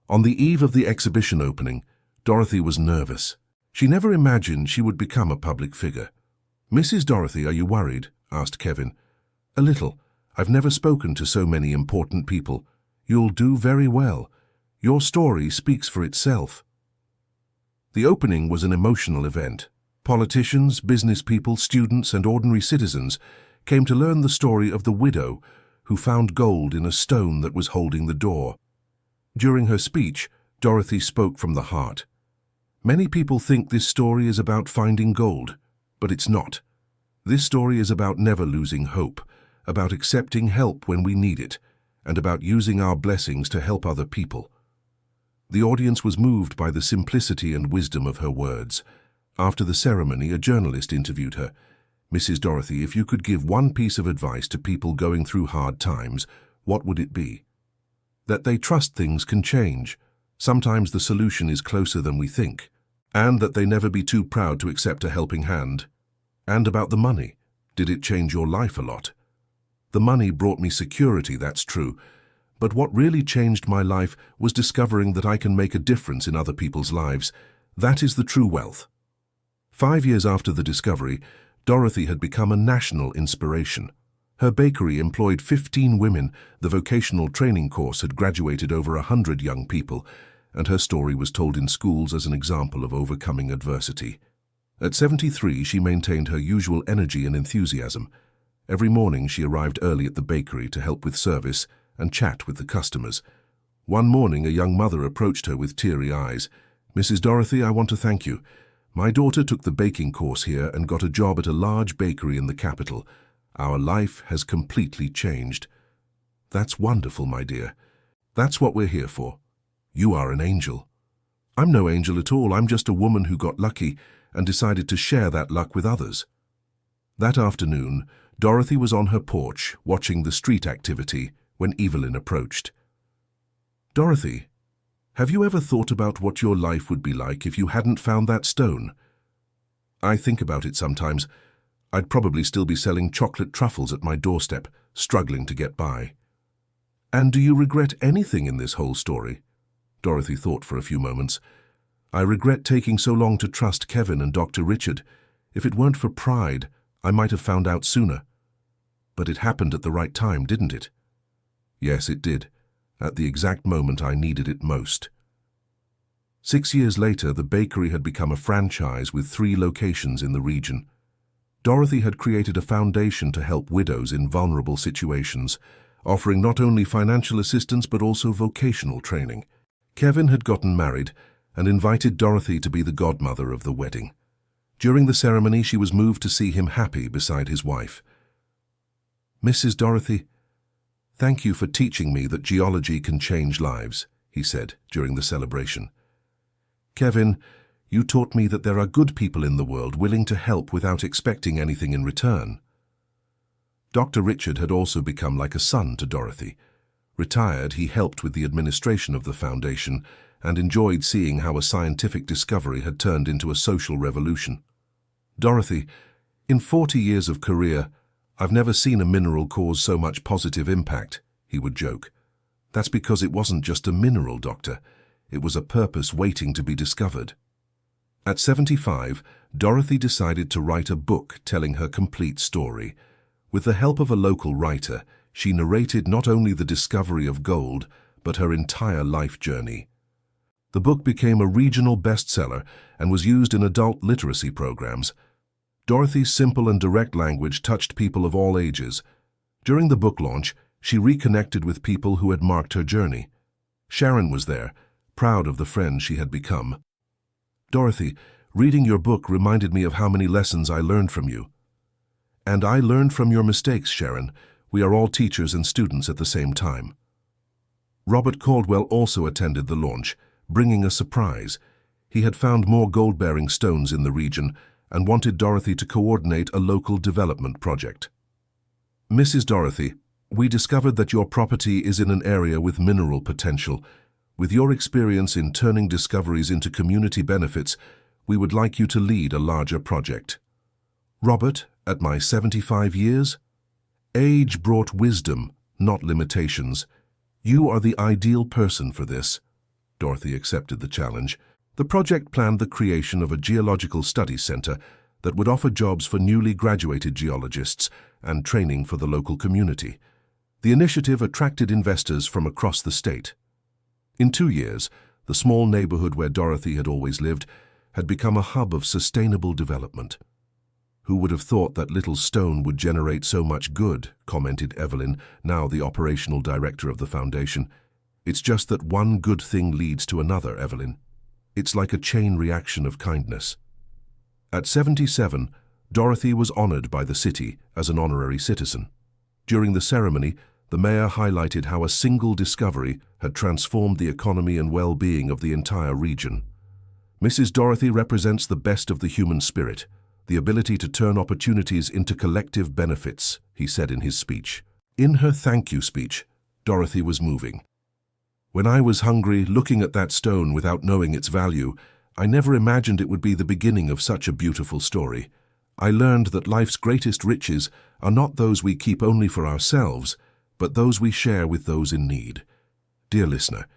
On the eve of the exhibition opening, Dorothy was nervous. She never imagined she would become a public figure. "Mrs. Dorothy, are you worried?" asked Kevin. "A little. I've never spoken to so many important people. You'll do very well. Your story speaks for itself." The opening was an emotional event. Politicians, business people, students, and ordinary citizens came to learn the story of the widow who found gold in a stone that was holding the door. During her speech, Dorothy spoke from the heart. "Many people think this story is about finding gold, but it's not. This story is about never losing hope, about accepting help when we need it, and about using our blessings to help other people." The audience was moved by the simplicity and wisdom of her words. After the ceremony, a journalist interviewed her. "Mrs. Dorothy, if you could give one piece of advice to people going through hard times, what would it be?" "That they trust things can change. Sometimes the solution is closer than we think. And that they never be too proud to accept a helping hand." "And about the money, did it change your life a lot?" "The money brought me security, that's true. But what really changed my life was discovering that I can make a difference in other people's lives. That is the true wealth." 5 years after the discovery, Dorothy had become a national inspiration. Her bakery employed 15 women, the vocational training course had graduated over 100 young people, and her story was told in schools as an example of overcoming adversity. At 73, she maintained her usual energy and enthusiasm. Every morning she arrived early at the bakery to help with service and chat with the customers. One morning a young mother approached her with teary eyes. "Mrs. Dorothy, I want to thank you. My daughter took the baking course here and got a job at a large bakery in the capital. Our life has completely changed." "That's wonderful, my dear. That's what we're here for. You are an angel." "I'm no angel at all. I'm just a woman who got lucky and decided to share that luck with others." That afternoon, Dorothy was on her porch watching the street activity when Evelyn approached. "Dorothy, have you ever thought about what your life would be like if you hadn't found that stone?" "I think about it sometimes. I'd probably still be selling chocolate truffles at my doorstep, struggling to get by." "And do you regret anything in this whole story?" Dorothy thought for a few moments. "I regret taking so long to trust Kevin and Dr. Richard. If it weren't for pride, I might have found out sooner. But it happened at the right time, didn't it?" "Yes, it did. At the exact moment I needed it most." 6 years later, the bakery had become a franchise with 3 locations in the region. Dorothy had created a foundation to help widows in vulnerable situations, offering not only financial assistance but also vocational training. Kevin had gotten married and invited Dorothy to be the godmother of the wedding. During the ceremony, she was moved to see him happy beside his wife. "Mrs. Dorothy, thank you for teaching me that geology can change lives," he said during the celebration. "Kevin, you taught me that there are good people in the world willing to help without expecting anything in return." Dr. Richard had also become like a son to Dorothy. Retired, he helped with the administration of the foundation and enjoyed seeing how a scientific discovery had turned into a social revolution. "Dorothy, in 40 years of career, I've never seen a mineral cause so much positive impact," he would joke. "That's because it wasn't just a mineral, Doctor. It was a purpose waiting to be discovered." At 75, Dorothy decided to write a book telling her complete story. With the help of a local writer, she narrated not only the discovery of gold, but her entire life journey. The book became a regional bestseller and was used in adult literacy programs. Dorothy's simple and direct language touched people of all ages. During the book launch, she reconnected with people who had marked her journey. Sharon was there, proud of the friend she had become. "Dorothy, reading your book reminded me of how many lessons I learned from you." "And I learned from your mistakes, Sharon. We are all teachers and students at the same time." Robert Caldwell also attended the launch, bringing a surprise. He had found more gold-bearing stones in the region and wanted Dorothy to coordinate a local development project. Mrs. Dorothy, we discovered that your property is in an area with mineral potential. With your experience in turning discoveries into community benefits, we would like you to lead a larger project. Robert, at my 75 years? Age brought wisdom, not limitations. You are the ideal person for this. Dorothy accepted the challenge. The project planned the creation of a geological studies center that would offer jobs for newly graduated geologists and training for the local community. The initiative attracted investors from across the state. In 2 years, the small neighborhood where Dorothy had always lived had become a hub of sustainable development. Who would have thought that little stone would generate so much good, commented Evelyn, now the operational director of the foundation. It's just that one good thing leads to another, Evelyn. It's like a chain reaction of kindness. At 77, Dorothy was honored by the city as an honorary citizen. During the ceremony, the mayor highlighted how a single discovery had transformed the economy and well-being of the entire region. Mrs. Dorothy represents the best of the human spirit, the ability to turn opportunities into collective benefits, he said in his speech. In her thank you speech, Dorothy was moving. When I was hungry, looking at that stone without knowing its value, I never imagined it would be the beginning of such a beautiful story. I learned that life's greatest riches are not those we keep only for ourselves, but those we share with those in need. Dear listener,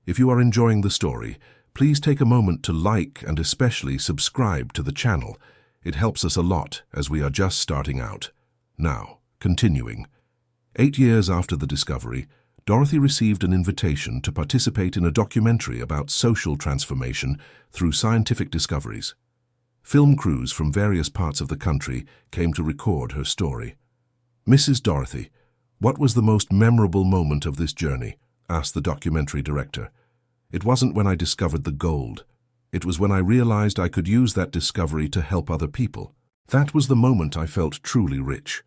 if you are enjoying the story, please take a moment to like and especially subscribe to the channel. It helps us a lot as we are just starting out. Now, continuing. 8 years after the discovery, Dorothy received an invitation to participate in a documentary about social transformation through scientific discoveries. Film crews from various parts of the country came to record her story. Mrs. Dorothy, what was the most memorable moment of this journey? Asked the documentary director. It wasn't when I discovered the gold. It was when I realized I could use that discovery to help other people. That was the moment I felt truly rich.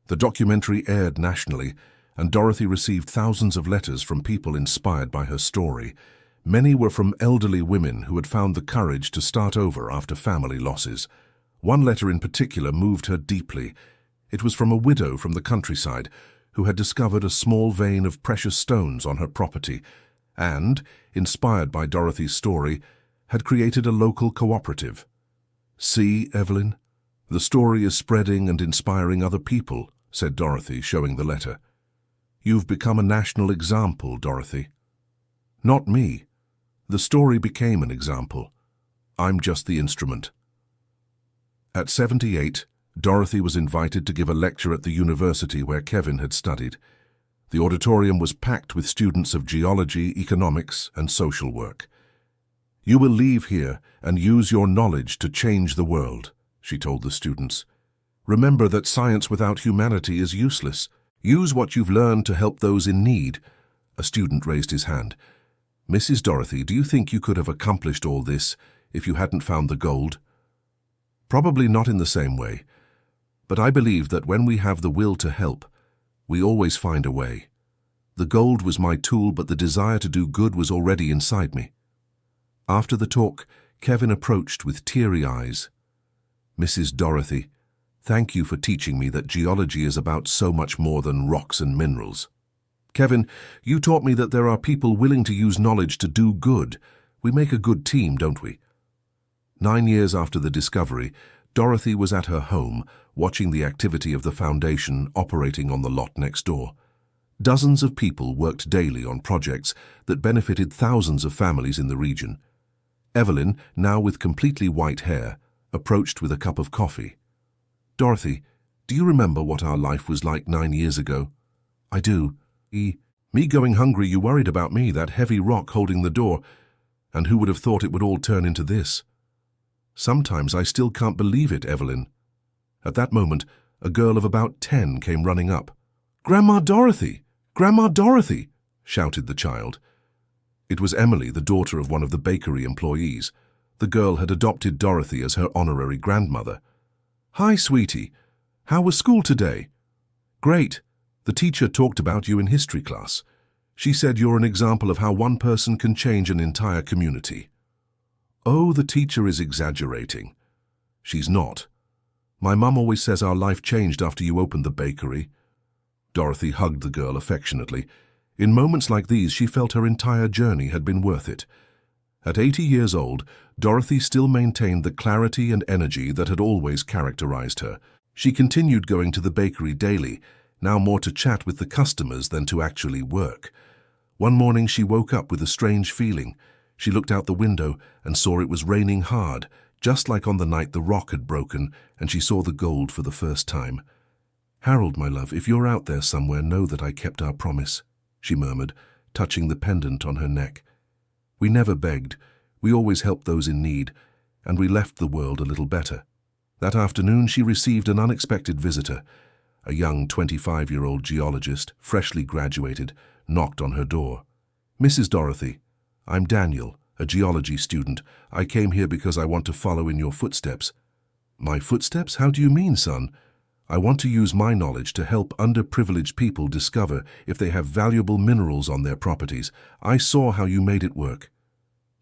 The documentary aired nationally, and Dorothy received thousands of letters from people inspired by her story. Many were from elderly women who had found the courage to start over after family losses. One letter in particular moved her deeply. It was from a widow from the countryside who had discovered a small vein of precious stones on her property and, inspired by Dorothy's story, had created a local cooperative. See, Evelyn, the story is spreading and inspiring other people, said Dorothy, showing the letter. You've become a national example, Dorothy. Not me. The story became an example. I'm just the instrument. At 78, Dorothy was invited to give a lecture at the university where Kevin had studied. The auditorium was packed with students of geology, economics, and social work. You will leave here and use your knowledge to change the world, she told the students. Remember that science without humanity is useless. Use what you've learned to help those in need. A student raised his hand. Mrs. Dorothy, do you think you could have accomplished all this if you hadn't found the gold? Probably not in the same way. But I believe that when we have the will to help, we always find a way. The gold was my tool, but the desire to do good was already inside me. After the talk, Kevin approached with teary eyes. Mrs. Dorothy, thank you for teaching me that geology is about so much more than rocks and minerals. Kevin, you taught me that there are people willing to use knowledge to do good. We make a good team, don't we? 9 years after the discovery, Dorothy was at her home, watching the activity of the foundation operating on the lot next door. Dozens of people worked daily on projects that benefited thousands of families in the region. Evelyn, now with completely white hair, approached with a cup of coffee. Dorothy, do you remember what our life was like 9 years ago? I do. Me going hungry, you worried about me, that heavy rock holding the door, and who would have thought it would all turn into this? Sometimes I still can't believe it, Evelyn. At that moment, a girl of about 10 came running up. Grandma Dorothy! Grandma Dorothy! Shouted the child. It was Emily, the daughter of one of the bakery employees. The girl had adopted Dorothy as her honorary grandmother. Hi, sweetie. How was school today? Great. The teacher talked about you in history class. She said you're an example of how one person can change an entire community. Oh, the teacher is exaggerating. She's not. My mum always says our life changed after you opened the bakery. Dorothy hugged the girl affectionately. In moments like these, she felt her entire journey had been worth it. At 80 years old, Dorothy still maintained the clarity and energy that had always characterized her. She continued going to the bakery daily, now more to chat with the customers than to actually work. One morning she woke up with a strange feeling. She looked out the window and saw it was raining hard, just like on the night the rock had broken, and she saw the gold for the first time. "Harold, my love, if you're out there somewhere, know that I kept our promise," she murmured, touching the pendant on her neck. "We never begged. We always helped those in need, and we left the world a little better." That afternoon she received an unexpected visitor. A young 25-year-old geologist, freshly graduated, knocked on her door. "Mrs. Dorothy, I'm Daniel, a geology student. I came here because I want to follow in your footsteps." "My footsteps? How do you mean, son?" "I want to use my knowledge to help underprivileged people discover if they have valuable minerals on their properties. I saw how you made it work."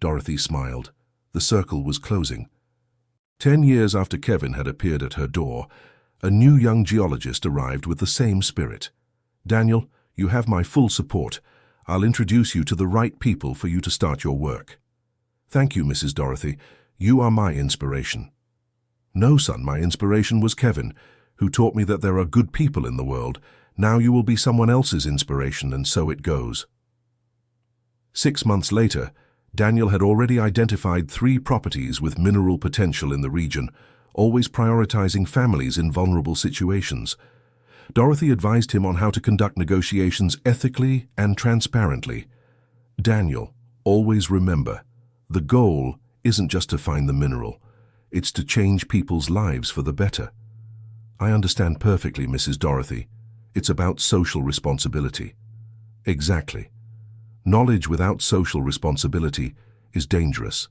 Dorothy smiled. The circle was closing. 10 years after Kevin had appeared at her door, a new young geologist arrived with the same spirit. "Daniel, you have my full support. I'll introduce you to the right people for you to start your work." "Thank you, Mrs. Dorothy. You are my inspiration." "No, son, my inspiration was Kevin, who taught me that there are good people in the world. Now you will be someone else's inspiration, and so it goes." 6 months later, Daniel had already identified 3 properties with mineral potential in the region, always prioritizing families in vulnerable situations. Dorothy advised him on how to conduct negotiations ethically and transparently. "Daniel, always remember, the goal isn't just to find the mineral. It's to change people's lives for the better." "I understand perfectly, Mrs. Dorothy. It's about social responsibility." "Exactly. Knowledge without social responsibility is dangerous."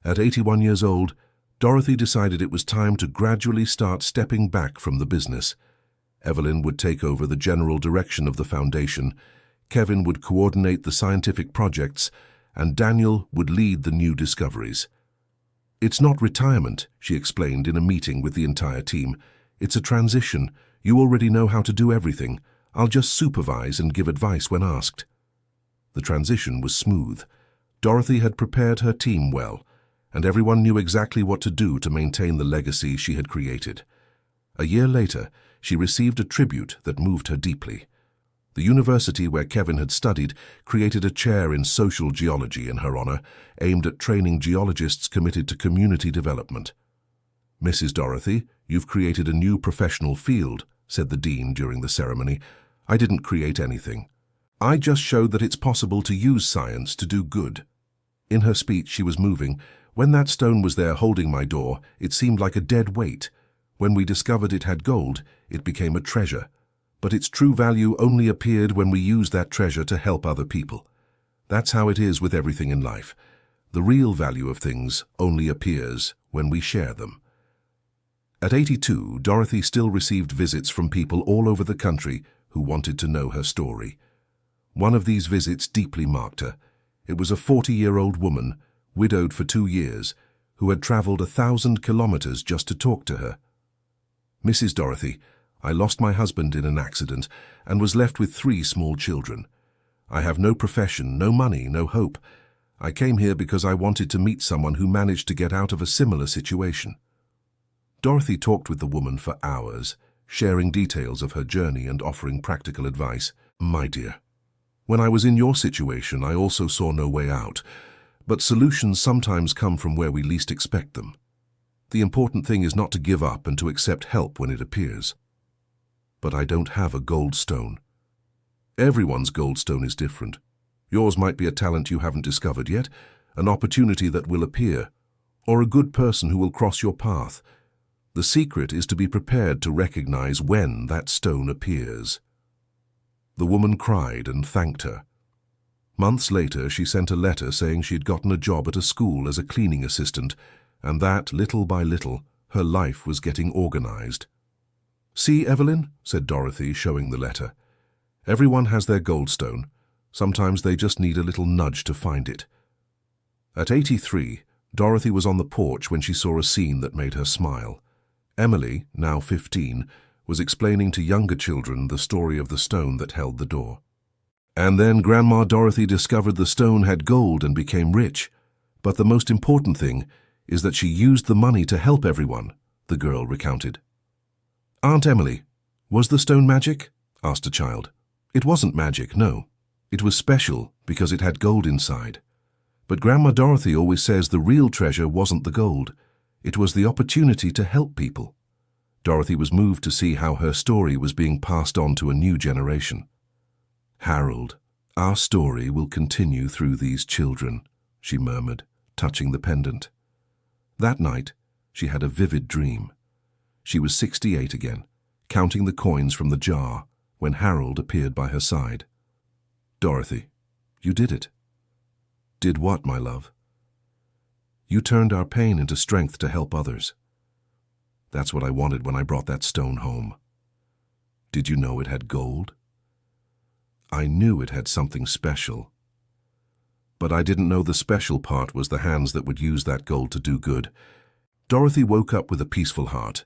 At 81 years old, Dorothy decided it was time to gradually start stepping back from the business. Evelyn would take over the general direction of the foundation, Kevin would coordinate the scientific projects, and Daniel would lead the new discoveries. "It's not retirement," she explained in a meeting with the entire team. "It's a transition. You already know how to do everything. I'll just supervise and give advice when asked." The transition was smooth. Dorothy had prepared her team well, and everyone knew exactly what to do to maintain the legacy she had created. A year later, she received a tribute that moved her deeply. The university where Kevin had studied created a chair in social geology in her honor, aimed at training geologists committed to community development. "Mrs. Dorothy, you've created a new professional field," said the dean during the ceremony. "I didn't create anything. I just showed that it's possible to use science to do good." In her speech, she was moving. "When that stone was there holding my door, it seemed like a dead weight. When we discovered it had gold, it became a treasure. But its true value only appeared when we used that treasure to help other people. That's how it is with everything in life. The real value of things only appears when we share them." At 82, Dorothy still received visits from people all over the country who wanted to know her story. One of these visits deeply marked her. It was a 40-year-old woman, widowed for 2 years, who had traveled 1,000 kilometers just to talk to her. "Mrs. Dorothy, I lost my husband in an accident and was left with 3 small children. I have no profession, no money, no hope. I came here because I wanted to meet someone who managed to get out of a similar situation." Dorothy talked with the woman for hours, sharing details of her journey and offering practical advice. "My dear, when I was in your situation, I also saw no way out, but solutions sometimes come from where we least expect them. The important thing is not to give up and to accept help when it appears." "But I don't have a gold stone." "Everyone's gold stone is different. Yours might be a talent you haven't discovered yet, an opportunity that will appear, or a good person who will cross your path. The secret is to be prepared to recognize when that stone appears." The woman cried and thanked her. Months later, she sent a letter saying she had gotten a job at a school as a cleaning assistant, and that, little by little, her life was getting organized. "See, Evelyn," said Dorothy, showing the letter. "Everyone has their goldstone. Sometimes they just need a little nudge to find it." At 83, Dorothy was on the porch when she saw a scene that made her smile. Emily, now 15, was explaining to younger children the story of the stone that held the door. And then Grandma Dorothy discovered the stone had gold and became rich. But the most important thing is that she used the money to help everyone, the girl recounted. Aunt Emily, was the stone magic? Asked a child. It wasn't magic, no. It was special because it had gold inside. But Grandma Dorothy always says the real treasure wasn't the gold. It was the opportunity to help people. Dorothy was moved to see how her story was being passed on to a new generation. Harold, our story will continue through these children, she murmured, touching the pendant. That night, she had a vivid dream. She was 68 again, counting the coins from the jar, when Harold appeared by her side. Dorothy, you did it. Did what, my love? You turned our pain into strength to help others. That's what I wanted when I brought that stone home. Did you know it had gold? I knew it had something special. But I didn't know the special part was the hands that would use that gold to do good. Dorothy woke up with a peaceful heart.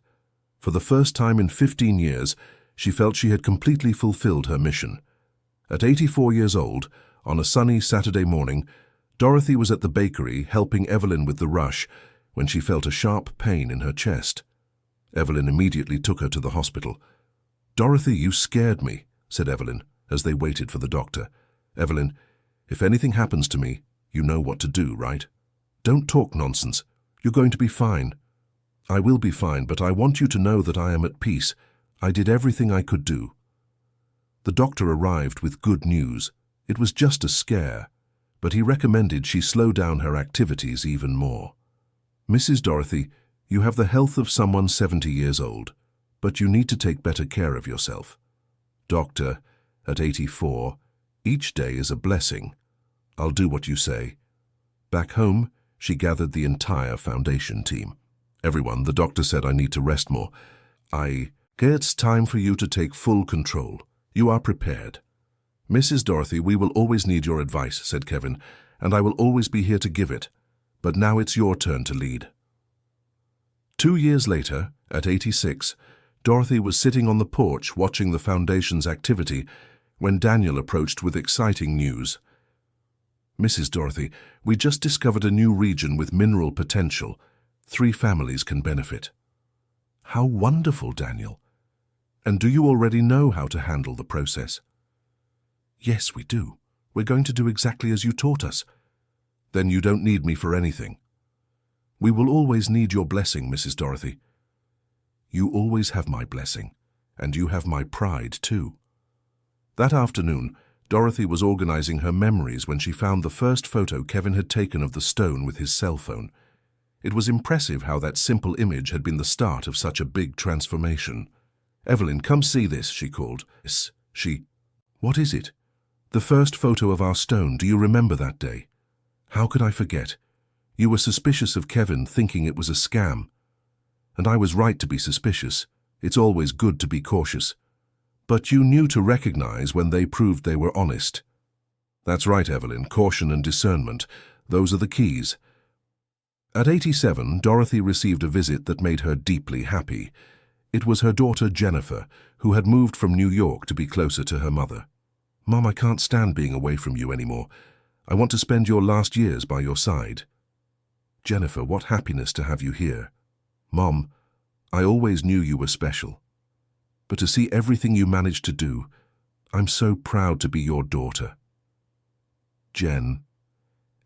For the first time in 15 years, she felt she had completely fulfilled her mission. At 84 years old, on a sunny Saturday morning, Dorothy was at the bakery helping Evelyn with the rush when she felt a sharp pain in her chest. Evelyn immediately took her to the hospital. Dorothy, you scared me, said Evelyn, as they waited for the doctor. Evelyn, if anything happens to me, you know what to do, right? Don't talk nonsense. You're going to be fine. I will be fine, but I want you to know that I am at peace. I did everything I could do. The doctor arrived with good news. It was just a scare, but he recommended she slow down her activities even more. Mrs. Dorothy, you have the health of someone 70 years old, but you need to take better care of yourself. Doctor, at 84, each day is a blessing. I'll do what you say. Back home, she gathered the entire foundation team. Everyone, the doctor said I need to rest more. It's time for you to take full control. You are prepared. Mrs. Dorothy, we will always need your advice, said Kevin, and I will always be here to give it. But now it's your turn to lead. 2 years later, at 86, Dorothy was sitting on the porch watching the Foundation's activity when Daniel approached with exciting news. Mrs. Dorothy, we just discovered a new region with mineral potential. 3 families can benefit. How wonderful, Daniel. And do you already know how to handle the process? Yes, we do. We're going to do exactly as you taught us. Then you don't need me for anything. We will always need your blessing, Mrs. Dorothy. You always have my blessing, and you have my pride too. That afternoon, Dorothy was organizing her memories when she found the first photo Kevin had taken of the stone with his cell phone. It was impressive how that simple image had been the start of such a big transformation. Evelyn, come see this, she called. What is it? The first photo of our stone, do you remember that day? How could I forget? You were suspicious of Kevin, thinking it was a scam. And I was right to be suspicious. It's always good to be cautious. But you knew to recognize when they proved they were honest. That's right, Evelyn, caution and discernment. Those are the keys. At 87, Dorothy received a visit that made her deeply happy. It was her daughter Jennifer, who had moved from New York to be closer to her mother. Mom, I can't stand being away from you anymore. I want to spend your last years by your side. Jennifer, what happiness to have you here. Mom, I always knew you were special. But to see everything you managed to do, I'm so proud to be your daughter. Jen,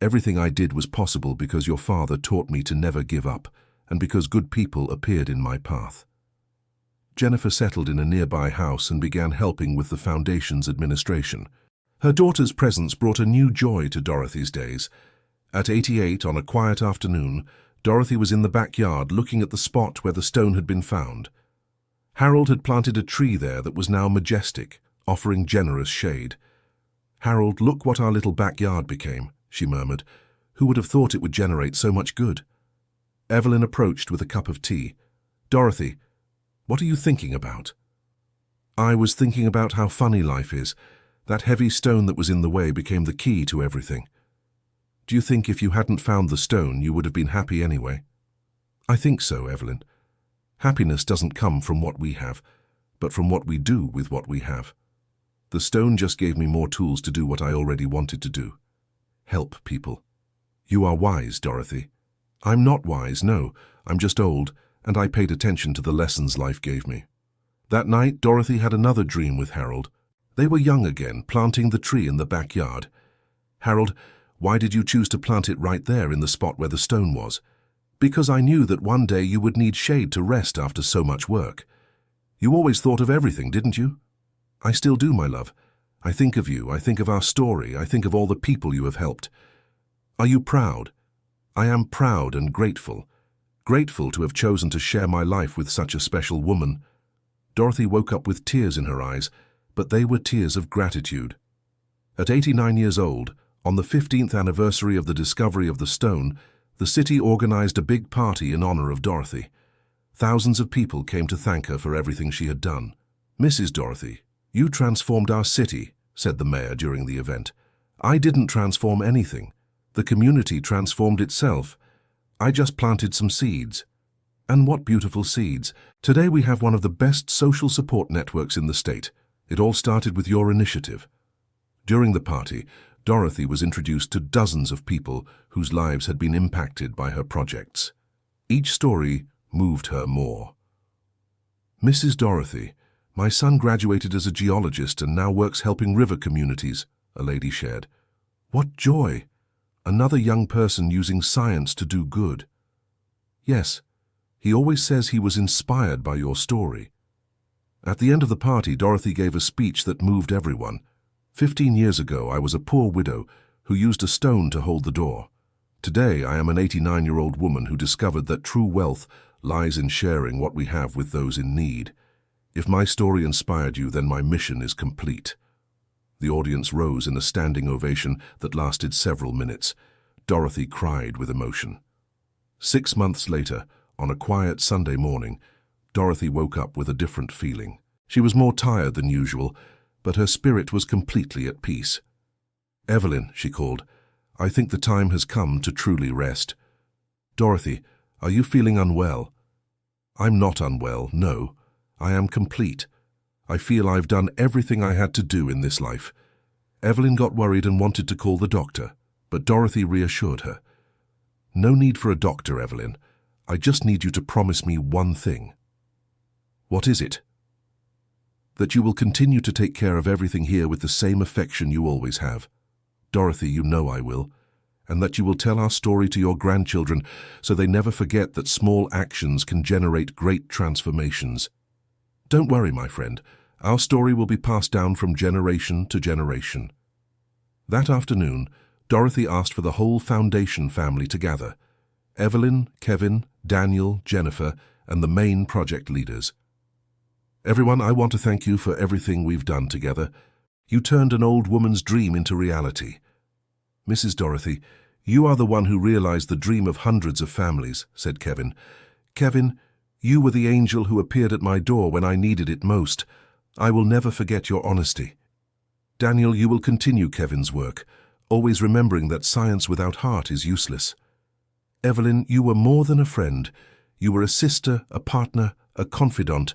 everything I did was possible because your father taught me to never give up and because good people appeared in my path. Jennifer settled in a nearby house and began helping with the Foundation's administration. Her daughter's presence brought a new joy to Dorothy's days. At 88, on a quiet afternoon, Dorothy was in the backyard looking at the spot where the stone had been found. Harold had planted a tree there that was now majestic, offering generous shade. Harold, look what our little backyard became, she murmured. Who would have thought it would generate so much good? Evelyn approached with a cup of tea. Dorothy, what are you thinking about? I was thinking about how funny life is. That heavy stone that was in the way became the key to everything. Do you think if you hadn't found the stone, you would have been happy anyway? I think so, Evelyn. Happiness doesn't come from what we have, but from what we do with what we have. The stone just gave me more tools to do what I already wanted to do. Help people. You are wise, Dorothy. I'm not wise, no. I'm just old, and I paid attention to the lessons life gave me. That night, Dorothy had another dream with Harold. They were young again, planting the tree in the backyard. Harold, why did you choose to plant it right there in the spot where the stone was? Because I knew that one day you would need shade to rest after so much work. You always thought of everything, didn't you? I still do, my love. I think of you, I think of our story, I think of all the people you have helped. Are you proud? I am proud and grateful. Grateful to have chosen to share my life with such a special woman. Dorothy woke up with tears in her eyes, but they were tears of gratitude. At 89 years old, on the 15th anniversary of the discovery of the stone, the city organized a big party in honor of Dorothy. Thousands of people came to thank her for everything she had done. Mrs. Dorothy, you transformed our city, said the mayor during the event. I didn't transform anything. The community transformed itself. I just planted some seeds. And what beautiful seeds. Today we have one of the best social support networks in the state. It all started with your initiative. During the party, Dorothy was introduced to dozens of people whose lives had been impacted by her projects. Each story moved her more. Mrs. Dorothy, my son graduated as a geologist and now works helping river communities, a lady shared. What joy! Another young person using science to do good. Yes, he always says he was inspired by your story. At the end of the party, Dorothy gave a speech that moved everyone. 15 years ago, I was a poor widow who used a stone to hold the door. Today, I am an 89-year-old woman who discovered that true wealth lies in sharing what we have with those in need. If my story inspired you, then my mission is complete. The audience rose in a standing ovation that lasted several minutes. Dorothy cried with emotion. 6 months later, on a quiet Sunday morning, Dorothy woke up with a different feeling. She was more tired than usual, but her spirit was completely at peace. Evelyn, she called, I think the time has come to truly rest. Dorothy, are you feeling unwell? I'm not unwell, no. I am complete. I feel I've done everything I had to do in this life. Evelyn got worried and wanted to call the doctor, but Dorothy reassured her. No need for a doctor, Evelyn. I just need you to promise me one thing. What is it? That you will continue to take care of everything here with the same affection you always have. Dorothy, you know I will. And that you will tell our story to your grandchildren so they never forget that small actions can generate great transformations. Don't worry, my friend. Our story will be passed down from generation to generation. That afternoon, Dorothy asked for the whole Foundation family to gather. Evelyn, Kevin, Daniel, Jennifer, and the main project leaders. Everyone, I want to thank you for everything we've done together. You turned an old woman's dream into reality. Mrs. Dorothy, you are the one who realized the dream of hundreds of families, said Kevin. Kevin, you were the angel who appeared at my door when I needed it most. I will never forget your honesty. Daniel, you will continue Kevin's work, always remembering that science without heart is useless. Evelyn, you were more than a friend. You were a sister, a partner, a confidant.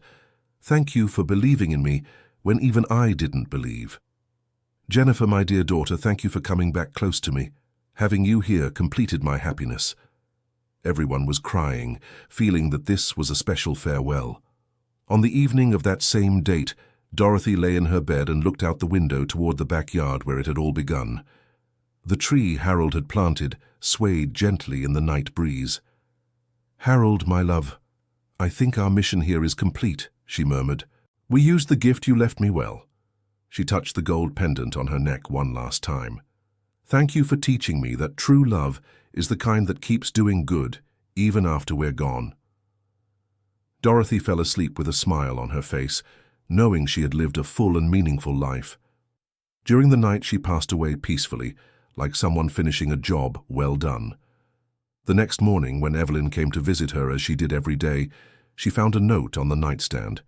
Thank you for believing in me when even I didn't believe. Jennifer, my dear daughter, thank you for coming back close to me. Having you here completed my happiness. Everyone was crying, feeling that this was a special farewell. On the evening of that same date, Dorothy lay in her bed and looked out the window toward the backyard where it had all begun. The tree Harold had planted swayed gently in the night breeze. Harold, my love, I think our mission here is complete, she murmured. We used the gift you left me well. She touched the gold pendant on her neck one last time. Thank you for teaching me that true love is the kind that keeps doing good, even after we're gone. Dorothy fell asleep with a smile on her face, knowing she had lived a full and meaningful life. During the night she passed away peacefully, like someone finishing a job well done. The next morning, when Evelyn came to visit her as she did every day, she found a note on the nightstand.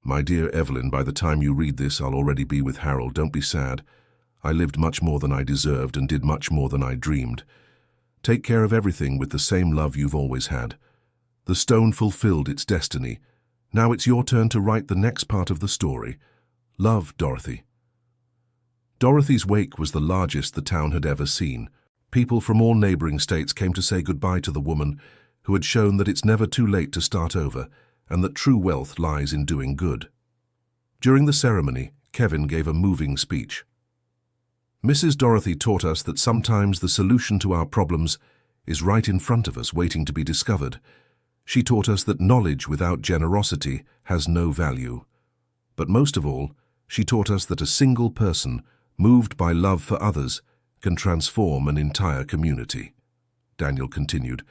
My dear Evelyn, by the time you read this, I'll already be with Harold. Don't be sad. I lived much more than I deserved and did much more than I dreamed. Take care of everything with the same love you've always had. The stone fulfilled its destiny. Now it's your turn to write the next part of the story. Love, Dorothy. Dorothy's wake was the largest the town had ever seen. People from all neighboring states came to say goodbye to the woman who had shown that it's never too late to start over and that true wealth lies in doing good. During the ceremony, Kevin gave a moving speech. Mrs. Dorothy taught us that sometimes the solution to our problems is right in front of us, waiting to be discovered. She taught us that knowledge without generosity has no value. But most of all, she taught us that a single person, moved by love for others, can transform an entire community. Daniel continued,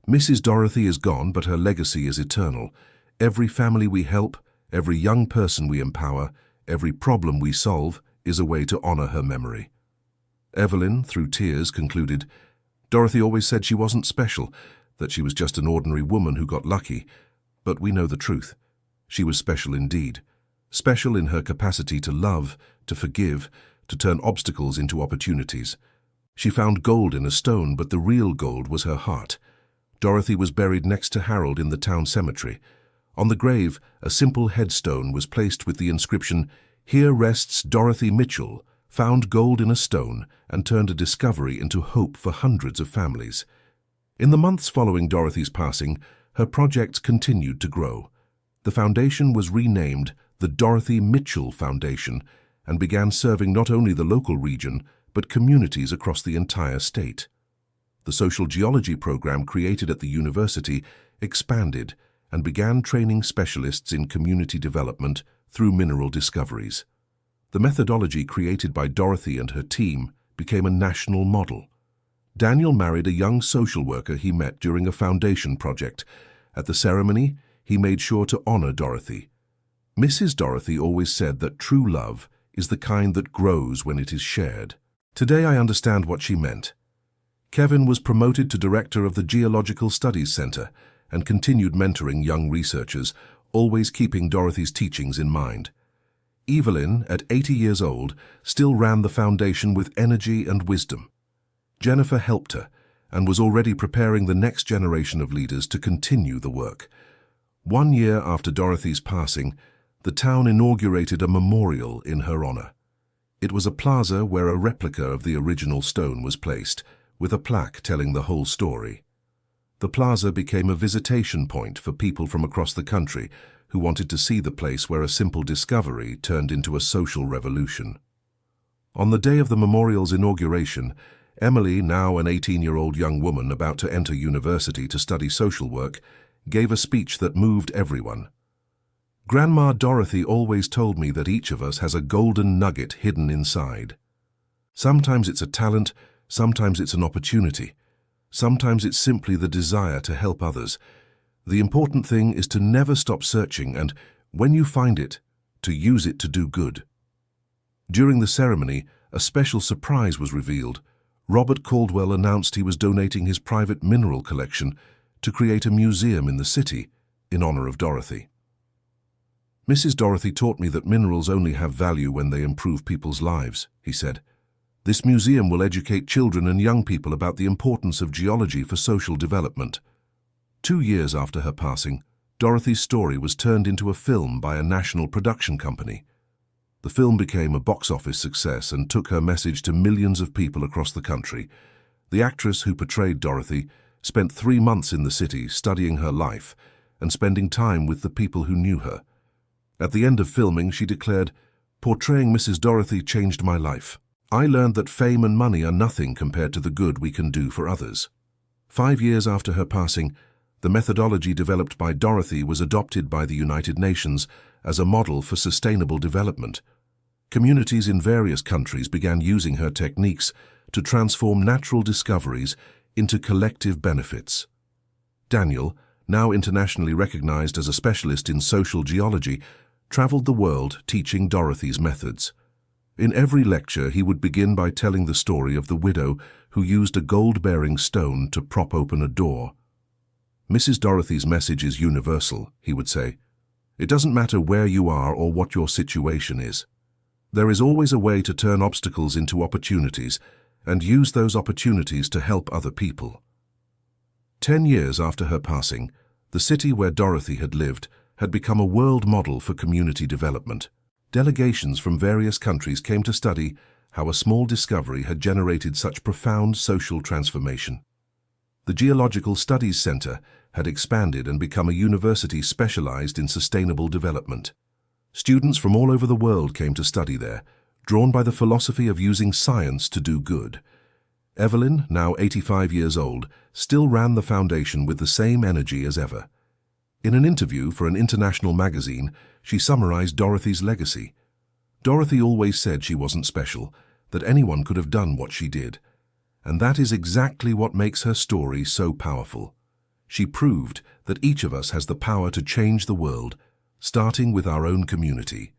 Mrs. Dorothy is gone, but her legacy is eternal. Every family we help, every young person we empower, every problem we solve is a way to honor her memory. Evelyn, through tears, concluded, Dorothy always said she wasn't special, that she was just an ordinary woman who got lucky. But we know the truth. She was special indeed. Special in her capacity to love, to forgive, to turn obstacles into opportunities. She found gold in a stone, but the real gold was her heart. Dorothy was buried next to Harold in the town cemetery. On the grave, a simple headstone was placed with the inscription, Here rests Dorothy Mitchell, found gold in a stone and turned a discovery into hope for hundreds of families. In the months following Dorothy's passing, her projects continued to grow. The foundation was renamed the Dorothy Mitchell Foundation and began serving not only the local region, but communities across the entire state. The social geology program created at the university expanded and began training specialists in community development through mineral discoveries. The methodology created by Dorothy and her team became a national model. Daniel married a young social worker he met during a foundation project. At the ceremony, he made sure to honor Dorothy. Mrs. Dorothy always said that true love is the kind that grows when it is shared. Today I understand what she meant. Kevin was promoted to director of the Geological Studies Center and continued mentoring young researchers, always keeping Dorothy's teachings in mind. Evelyn, at 80 years old, still ran the foundation with energy and wisdom. Jennifer helped her and was already preparing the next generation of leaders to continue the work. 1 year after Dorothy's passing, the town inaugurated a memorial in her honor. It was a plaza where a replica of the original stone was placed, with a plaque telling the whole story. The plaza became a visitation point for people from across the country who wanted to see the place where a simple discovery turned into a social revolution. On the day of the memorial's inauguration, Emily, now an 18-year-old young woman about to enter university to study social work, gave a speech that moved everyone. Grandma Dorothy always told me that each of us has a golden nugget hidden inside. Sometimes it's a talent, sometimes it's an opportunity. Sometimes it's simply the desire to help others. The important thing is to never stop searching and, when you find it, to use it to do good. During the ceremony, a special surprise was revealed. Robert Caldwell announced he was donating his private mineral collection to create a museum in the city in honor of Dorothy. Mrs. Dorothy taught me that minerals only have value when they improve people's lives, he said. This museum will educate children and young people about the importance of geology for social development. 2 years after her passing, Dorothy's story was turned into a film by a national production company. The film became a box office success and took her message to millions of people across the country. The actress who portrayed Dorothy spent 3 months in the city studying her life and spending time with the people who knew her. At the end of filming, she declared, "Portraying Mrs. Dorothy changed my life. I learned that fame and money are nothing compared to the good we can do for others." 5 years after her passing, the methodology developed by Dorothy was adopted by the United Nations as a model for sustainable development. Communities in various countries began using her techniques to transform natural discoveries into collective benefits. Daniel, now internationally recognized as a specialist in social geology, traveled the world teaching Dorothy's methods. In every lecture, he would begin by telling the story of the widow who used a gold-bearing stone to prop open a door. "Mrs. Dorothy's message is universal," he would say. "It doesn't matter where you are or what your situation is. There is always a way to turn obstacles into opportunities and use those opportunities to help other people." 10 years after her passing, the city where Dorothy had lived had become a world model for community development. Delegations from various countries came to study how a small discovery had generated such profound social transformation. The Geological Studies Center had expanded and become a university specialized in sustainable development. Students from all over the world came to study there, drawn by the philosophy of using science to do good. Evelyn, now 85 years old, still ran the foundation with the same energy as ever. In an interview for an international magazine, she summarized Dorothy's legacy. Dorothy always said she wasn't special, that anyone could have done what she did. And that is exactly what makes her story so powerful. She proved that each of us has the power to change the world, starting with our own community.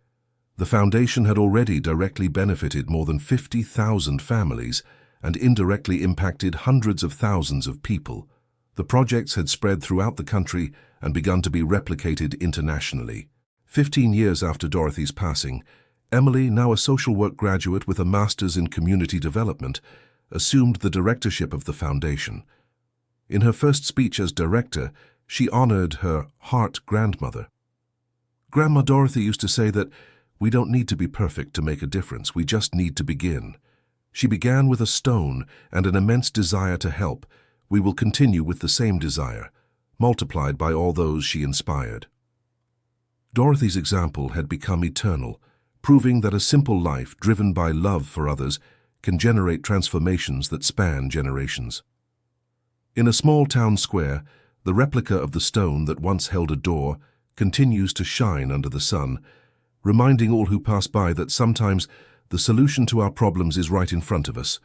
The foundation had already directly benefited more than 50,000 families and indirectly impacted hundreds of thousands of people. The projects had spread throughout the country and begun to be replicated internationally. 15 years after Dorothy's passing, Emily, now a social work graduate with a master's in community development, assumed the directorship of the foundation. In her first speech as director, she honored her heart grandmother. Grandma Dorothy used to say that we don't need to be perfect to make a difference, we just need to begin. She began with a stone and an immense desire to help. We will continue with the same desire, multiplied by all those she inspired. Dorothy's example had become eternal, proving that a simple life driven by love for others can generate transformations that span generations. In a small town square, the replica of the stone that once held a door continues to shine under the sun, reminding all who pass by that sometimes the solution to our problems is right in front of us,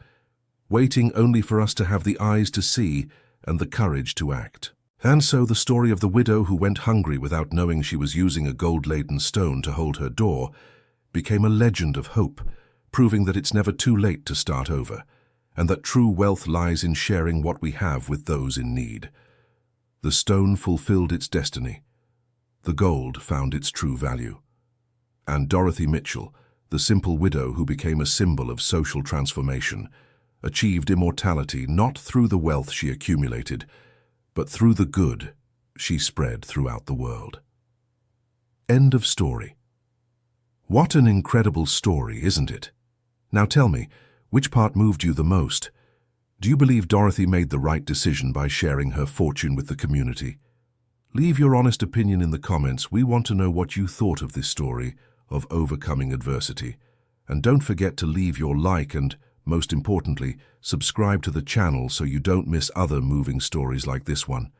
waiting only for us to have the eyes to see and the courage to act. And so the story of the widow who went hungry without knowing she was using a gold-laden stone to hold her door became a legend of hope, proving that it's never too late to start over, and that true wealth lies in sharing what we have with those in need. The stone fulfilled its destiny. The gold found its true value. And Dorothy Mitchell, the simple widow who became a symbol of social transformation, achieved immortality not through the wealth she accumulated, but through the good she spread throughout the world. End of story. What an incredible story, isn't it? Now tell me, which part moved you the most? Do you believe Dorothy made the right decision by sharing her fortune with the community? Leave your honest opinion in the comments. We want to know what you thought of this story of overcoming adversity. And don't forget to leave your like and, most importantly, subscribe to the channel so you don't miss other moving stories like this one.